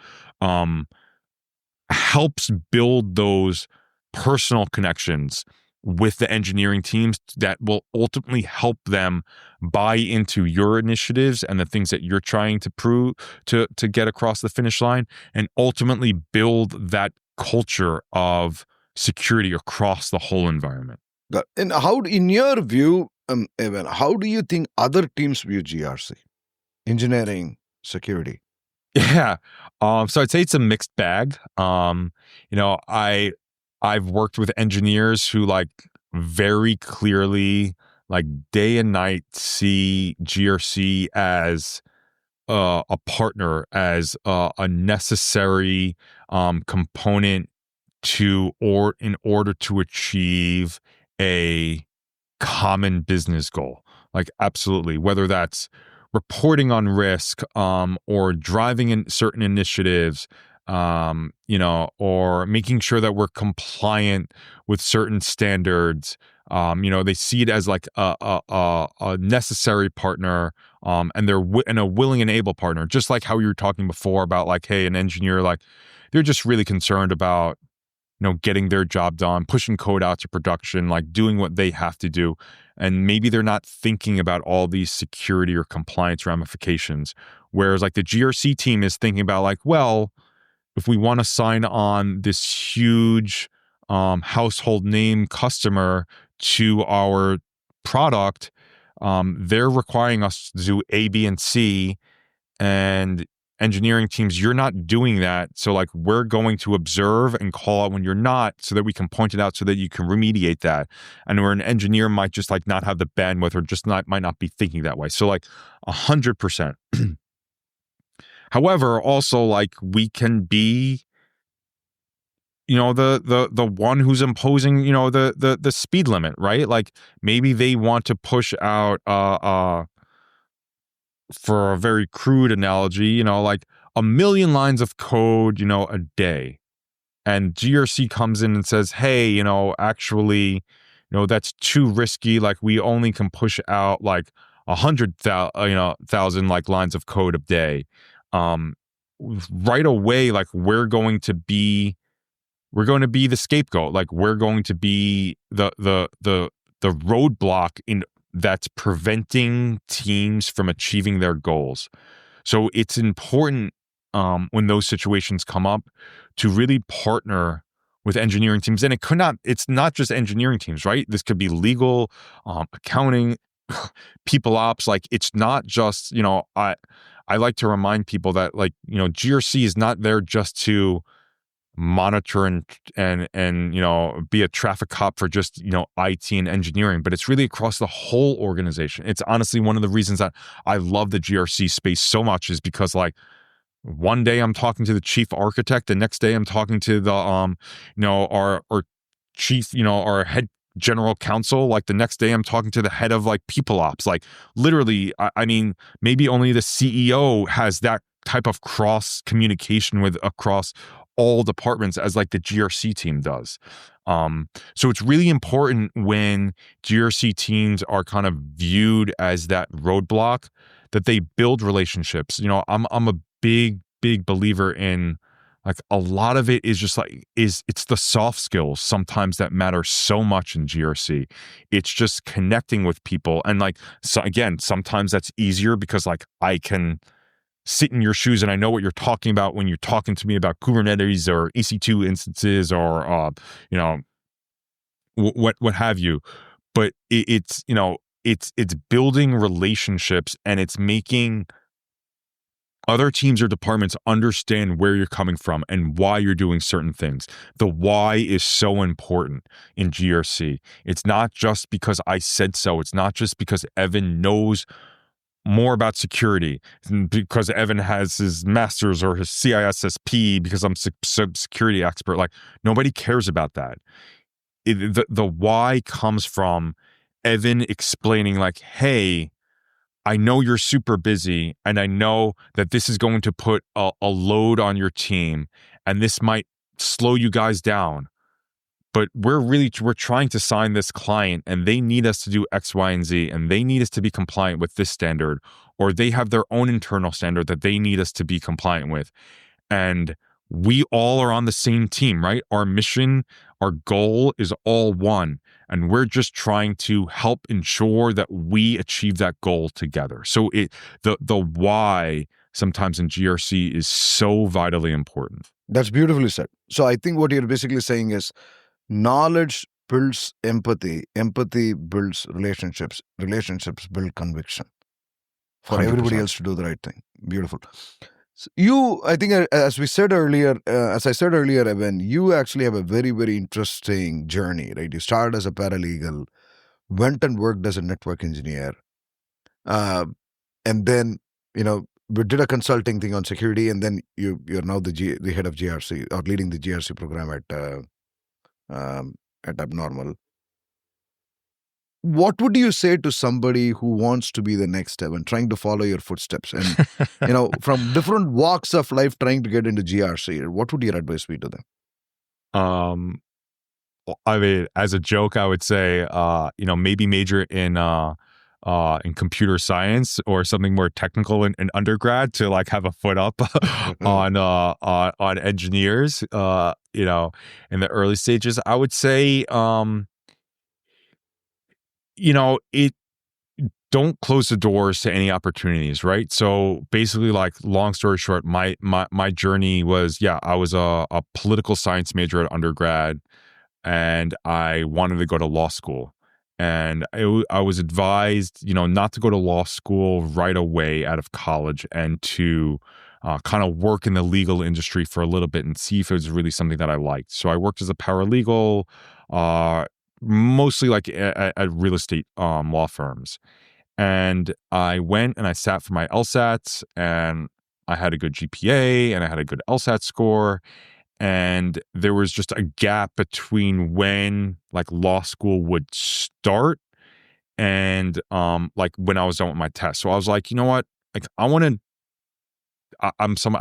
Helps build those personal connections with the engineering teams that will ultimately help them buy into your initiatives and the things that you're trying to prove to get across the finish line, and ultimately build that culture of security across the whole environment. And how, in your view, Evan, how do you think other teams view GRC? Engineering, security. Yeah. So I'd say it's a mixed bag. I've worked with engineers who like very clearly, like day and night, see GRC as a partner, as a necessary component in order to achieve a common business goal. Like absolutely, whether that's reporting on risk, or driving in certain initiatives, or making sure that we're compliant with certain standards. They see it as like a necessary partner, and they're and a willing and able partner. Just like how you were talking before about like, hey, an engineer, like they're just really concerned about getting their job done, pushing code out to production, like doing what they have to do. And maybe they're not thinking about all these security or compliance ramifications. Whereas like the GRC team is thinking about like, well, if we want to sign on this huge household name customer to our product, they're requiring us to do A, B, and C. And engineering teams, you're not doing that. So like we're going to observe and call out when you're not, so that we can point it out so that you can remediate that. And where an engineer might just like not have the bandwidth, or just might not be thinking that way. So like 100%. However, also like we can be, the one who's imposing, the speed limit, right? Like maybe they want to push out for a very crude analogy, like 1 million lines of code, a day. And GRC comes in and says, hey, actually, that's too risky. Like we only can push out like 100,000 like lines of code a day. Right away, like we're going to be the scapegoat. Like we're going to be the roadblock that's preventing teams from achieving their goals. So it's important when those situations come up to really partner with engineering teams. And it's not just engineering teams, right? This could be legal, accounting, people ops. Like it's not just, I like to remind people that like, GRC is not there just to monitor and be a traffic cop for just IT and engineering, but it's really across the whole organization. It's honestly one of the reasons that I love the GRC space so much, is because like one day I'm talking to the chief architect, the next day I'm talking to the our chief, our head general counsel, like the next day I'm talking to the head of like people ops. Like literally, I mean, maybe only the CEO has that type of cross communication with across all departments as like the GRC team does. So it's really important when GRC teams are kind of viewed as that roadblock, that they build relationships. I'm a big believer in like a lot of it is just like it's the soft skills sometimes that matter so much in GRC. It's just connecting with people. And like, so again, sometimes that's easier because like I can sit in your shoes and I know what you're talking about when you're talking to me about Kubernetes or EC2 instances or what have you. But it's building relationships, and it's making other teams or departments understand where you're coming from and why you're doing certain things. The why is so important in GRC. It's not just because I said so. It's not just because Evan knows more about security because Evan has his master's or his CISSP because I'm security expert. Like nobody cares about that. The why comes from Evan explaining like, hey, I know you're super busy and I know that this is going to put a load on your team and this might slow you guys down. But we're trying to sign this client and they need us to do X, Y, and Z, and they need us to be compliant with this standard, or they have their own internal standard that they need us to be compliant with. And we all are on the same team, right? Our mission, our goal is all one. And we're just trying to help ensure that we achieve that goal together. So the why sometimes in GRC is so vitally important. That's beautifully said. So I think what you're basically saying is knowledge builds empathy. Empathy builds relationships. Relationships build conviction for 100%. everybody else to do the right thing. Beautiful. So I think, as I said earlier, Evan, you actually have a very, very interesting journey, right? You started as a paralegal, went and worked as a network engineer, and then, we did a consulting thing on security, and then you're now the head of GRC or leading the GRC program at Abnormal. What would you say to somebody who wants to be the next Evan, trying to follow your footsteps and, from different walks of life, trying to get into GRC? What would your advice be to them? I mean, as a joke, I would say, maybe major in computer science or something more technical in undergrad to like have a foot up on engineers, in the early stages. I would say, don't close the doors to any opportunities, right? So basically, like, long story short, my journey was, I was a political science major at undergrad, and I wanted to go to law school. And I was advised, not to go to law school right away out of college and to kind of work in the legal industry for a little bit and see if it was really something that I liked. So I worked as a paralegal, mostly like at real estate law firms. And I went and I sat for my LSATs, and I had a good GPA and I had a good LSAT score. And there was just a gap between when like law school would start and like when I was done with my test. So I was like, you know what? Like I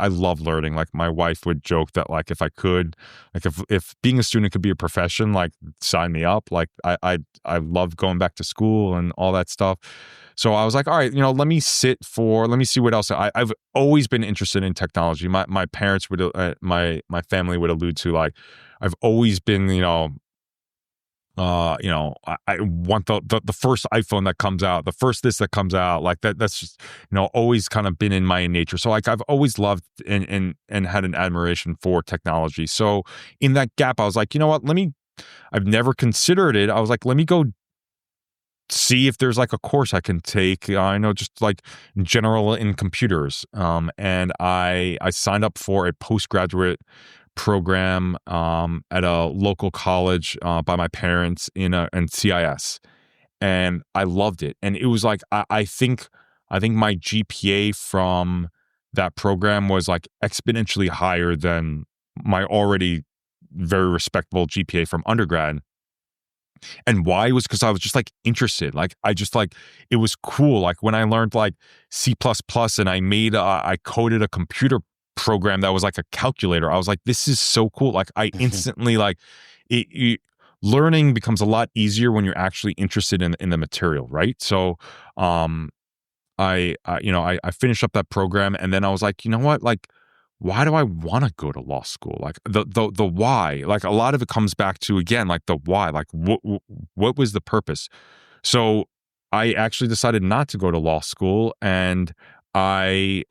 love learning. Like my wife would joke that like if I could, like if being a student could be a profession, like sign me up. Like I love going back to school and all that stuff. So I was like, all right, let me see what else. I've always been interested in technology. My parents would, my family would allude to, like, I've always been, I want the first iPhone that comes out, the first this that comes out, like that's just, always kind of been in my nature. So like I've always loved and had an admiration for technology. So in that gap, I was like, you know what, I've never considered it. I was like, let me go see if there's like a course I can take. I know just like general in computers. And I signed up for a postgraduate program at a local college by my parents in CIS, and I loved it. And it was like I think my GPA from that program was like exponentially higher than my already very respectable GPA from undergrad. And why was because I was just like interested. Like I just like, it was cool. Like when I learned like C++ and I coded a computer program that was like a calculator. I was like, this is so cool. Like I instantly like learning becomes a lot easier when you're actually interested in the material. Right. So, I finished up that program, and then I was like, you know what? Like, why do I want to go to law school? Like the why, like a lot of it comes back to, again, like the why, like what was the purpose? So I actually decided not to go to law school, and I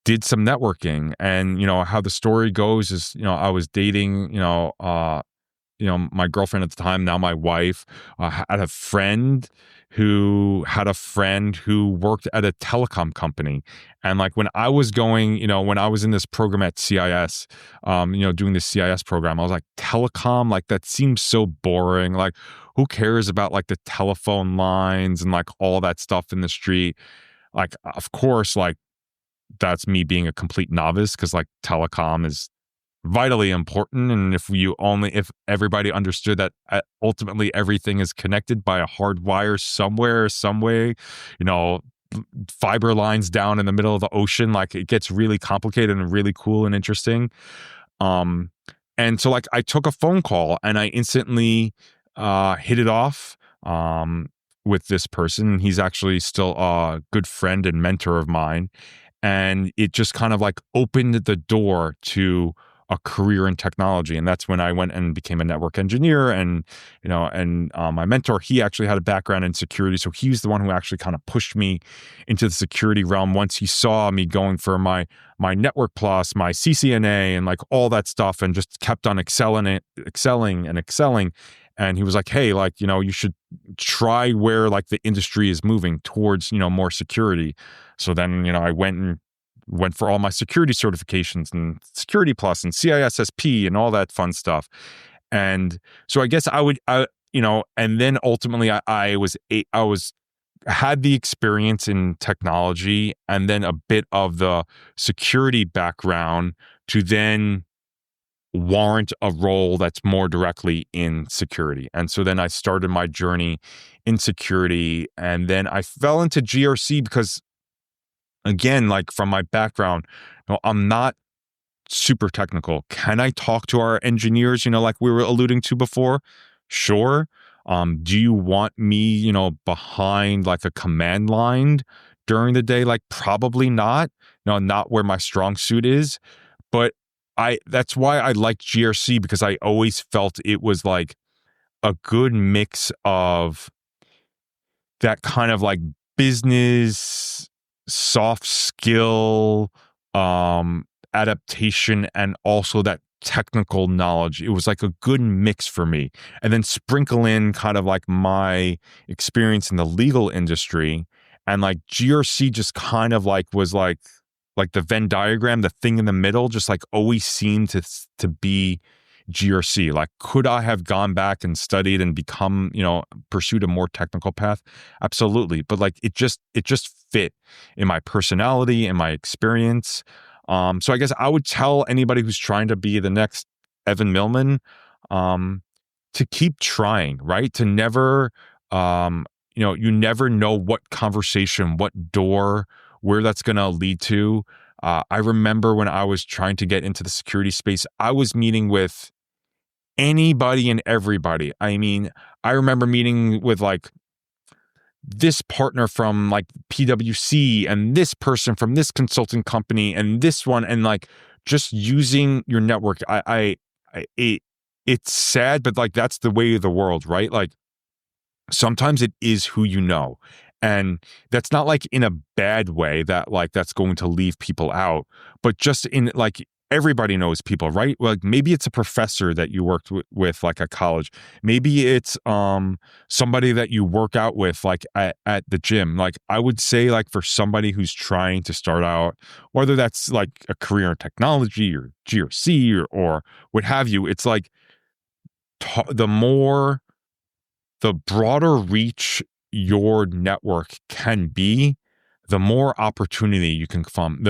did some networking. And how the story goes is, I was dating my girlfriend at the time, now my wife, had a friend who worked at a telecom company. And like when I was when I was in this program at CIS, doing this CIS program, I was like, telecom, like that seems so boring. Like, who cares about like the telephone lines and like all that stuff in the street? Like, of course, like that's me being a complete novice, because like telecom is vitally important. And if everybody understood that ultimately everything is connected by a hard wire somewhere, some way, fiber lines down in the middle of the ocean, like it gets really complicated and really cool and interesting. And so like I took a phone call and I instantly hit it off with this person. He's actually still a good friend and mentor of mine. And it just kind of like opened the door to a career in technology. And that's when I went and became a network engineer. And, my mentor, he actually had a background in security. So he's the one who actually kind of pushed me into the security realm once he saw me going for my Network Plus, my CCNA, and like all that stuff, and just kept on excelling. And he was like, hey, like, you should try where like the industry is moving towards, more security. So then, I went for all my security certifications and Security Plus and CISSP and all that fun stuff. And so I guess and then ultimately I had the experience in technology and then a bit of the security background to then warrant a role that's more directly in security. And so then I started my journey in security, and then I fell into GRC because, again, like from my background, I'm not super technical. Can I talk to our engineers, like we were alluding to before? Sure. Do you want me, behind like a command line during the day? Like probably not. Not where my strong suit is. But that's why I like GRC, because I always felt it was like a good mix of that kind of like business, soft skill, adaptation, and also that technical knowledge. It was like a good mix for me. And then sprinkle in kind of like my experience in the legal industry, and like GRC just kind of like was like the Venn diagram, the thing in the middle, just like always seemed to be GRC. Like, could I have gone back and studied and become, pursued a more technical path? Absolutely. But like, it just fit in my personality and my experience. So I guess I would tell anybody who's trying to be the next Evan Millman, to keep trying, right? To never, you never know what conversation, what door, where that's going to lead to. I remember when I was trying to get into the security space, I was meeting with anybody and everybody. I mean, I remember meeting with like this partner from like PwC and this person from this consulting company and this one, and like just using your network. It's sad, but like that's the way of the world, right? Like sometimes it is who you know. And that's not like in a bad way that like that's going to leave people out, but just in like everybody knows people, right? Like maybe it's a professor that you worked with like at college. Maybe it's somebody that you work out with like at the gym. Like I would say like for somebody who's trying to start out, whether that's like a career in technology or GRC or what have you, it's like the broader reach your network can be, the more opportunity you can find.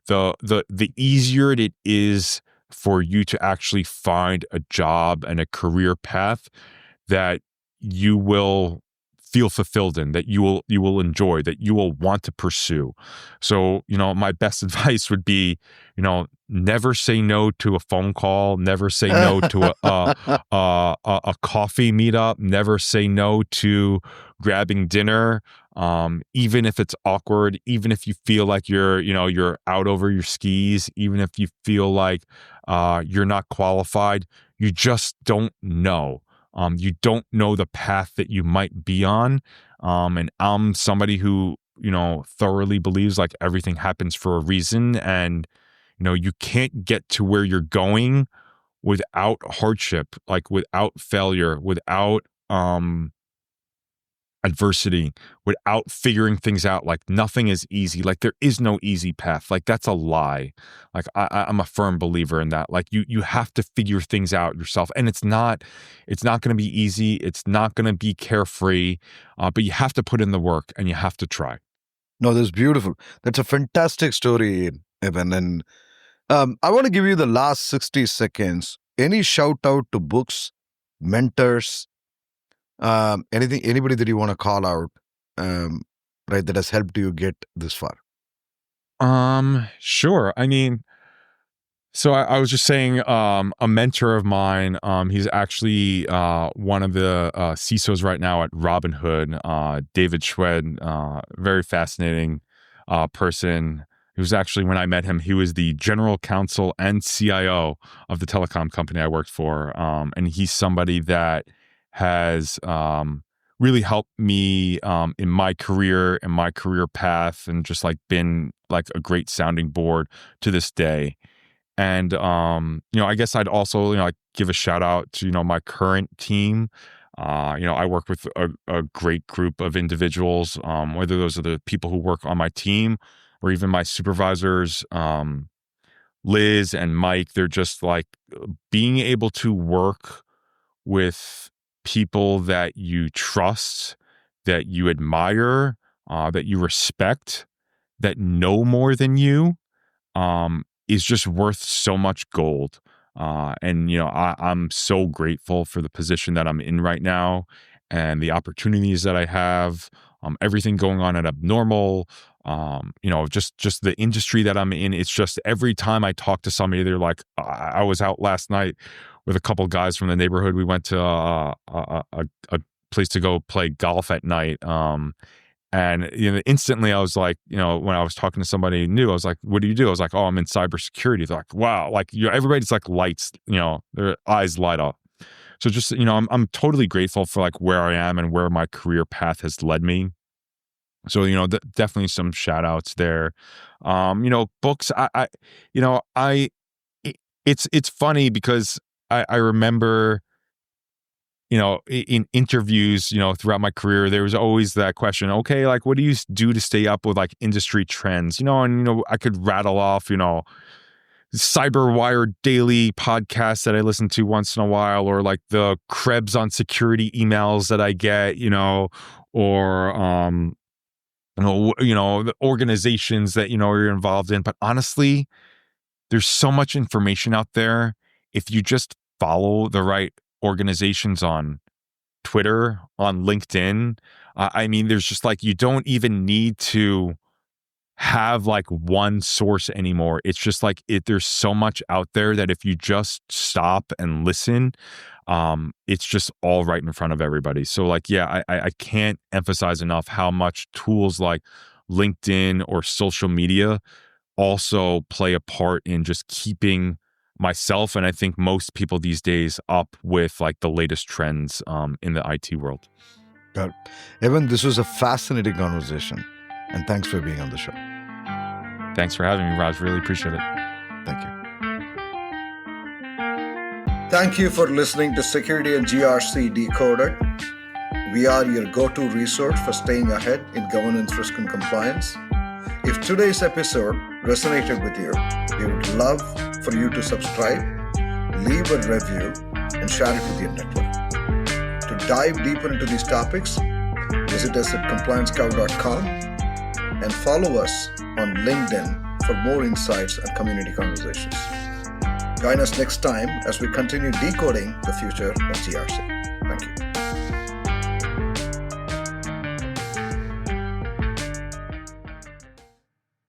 The easier it is for you to actually find a job and a career path that you will feel fulfilled in, that you will enjoy, that you will want to pursue. So, my best advice would be, never say no to a phone call, never say no to a coffee meetup, never say no to grabbing dinner, even if it's awkward, even if you feel like you're out over your skis, even if you feel like you're not qualified. You just don't know. You don't know the path that you might be on. And I'm somebody who, thoroughly believes like everything happens for a reason, and, you can't get to where you're going without hardship, like without failure, without adversity, without figuring things out. Like nothing is easy. Like there is no easy path. Like that's a lie. Like I'm a firm believer in that. Like you have to figure things out yourself, and it's not going to be easy. It's not going to be carefree, but you have to put in the work and you have to try. No, that's beautiful. That's a fantastic story, Evan. And I want to give you the last 60 seconds. Any shout out to books, mentors, anybody that you want to call out, right, that has helped you get this far? Sure. I mean, so I was just saying, a mentor of mine, he's actually one of the CISOs right now at Robinhood, David Schwed, very fascinating person. He was actually, when I met him, he was the general counsel and CIO of the telecom company I worked for. And he's somebody that has really helped me in my career path, and just like been like a great sounding board to this day. And I guess I'd also like give a shout out to my current team. I work with a great group of individuals, whether those are the people who work on my team or even my supervisors, Liz and Mike. They're just like being able to work with people that you trust, that you admire, that you respect, that know more than you, is just worth so much gold. And I'm so grateful for the position that I'm in right now and the opportunities that I have, everything going on at Abnormal, just the industry that I'm in. It's just every time I talk to somebody, they're like, I was out last night with a couple guys from the neighborhood. We went to a place to go play golf at night. And instantly I was like, when I was talking to somebody new, I was like, what do you do? I was like, oh, I'm in cybersecurity. They're like, wow, like everybody's like lights, their eyes light up. So just, I'm totally grateful for like where I am and where my career path has led me. So, definitely some shout outs there. Books, it's funny because I remember, in interviews, throughout my career, there was always that question, okay, like, what do you do to stay up with like industry trends? I could rattle off, CyberWire daily podcasts that I listen to once in a while, or like the Krebs on security emails that I get, or, the organizations that, you're involved in. But honestly, there's so much information out there. If you just follow the right organizations on Twitter, on LinkedIn, there's just like, you don't even need to have like one source anymore. It's just like there's so much out there that if you just stop and listen, it's just all right in front of everybody. So like, yeah, I can't emphasize enough how much tools like LinkedIn or social media also play a part in just keeping myself, and I think most people these days, up with like the latest trends in the IT world. Got it. Evan, this was a fascinating conversation, and thanks for being on the show. Thanks for having me, Raj. Really appreciate it. Thank you. Thank you for listening to Security and GRC Decoded. We are your go-to resource for staying ahead in governance, risk, and compliance. If today's episode resonated with you, we would love for you to subscribe, leave a review, and share it with your network. To dive deeper into these topics, visit us at compliancecow.com and follow us on LinkedIn for more insights and community conversations. Join us next time as we continue decoding the future of GRC. Thank you.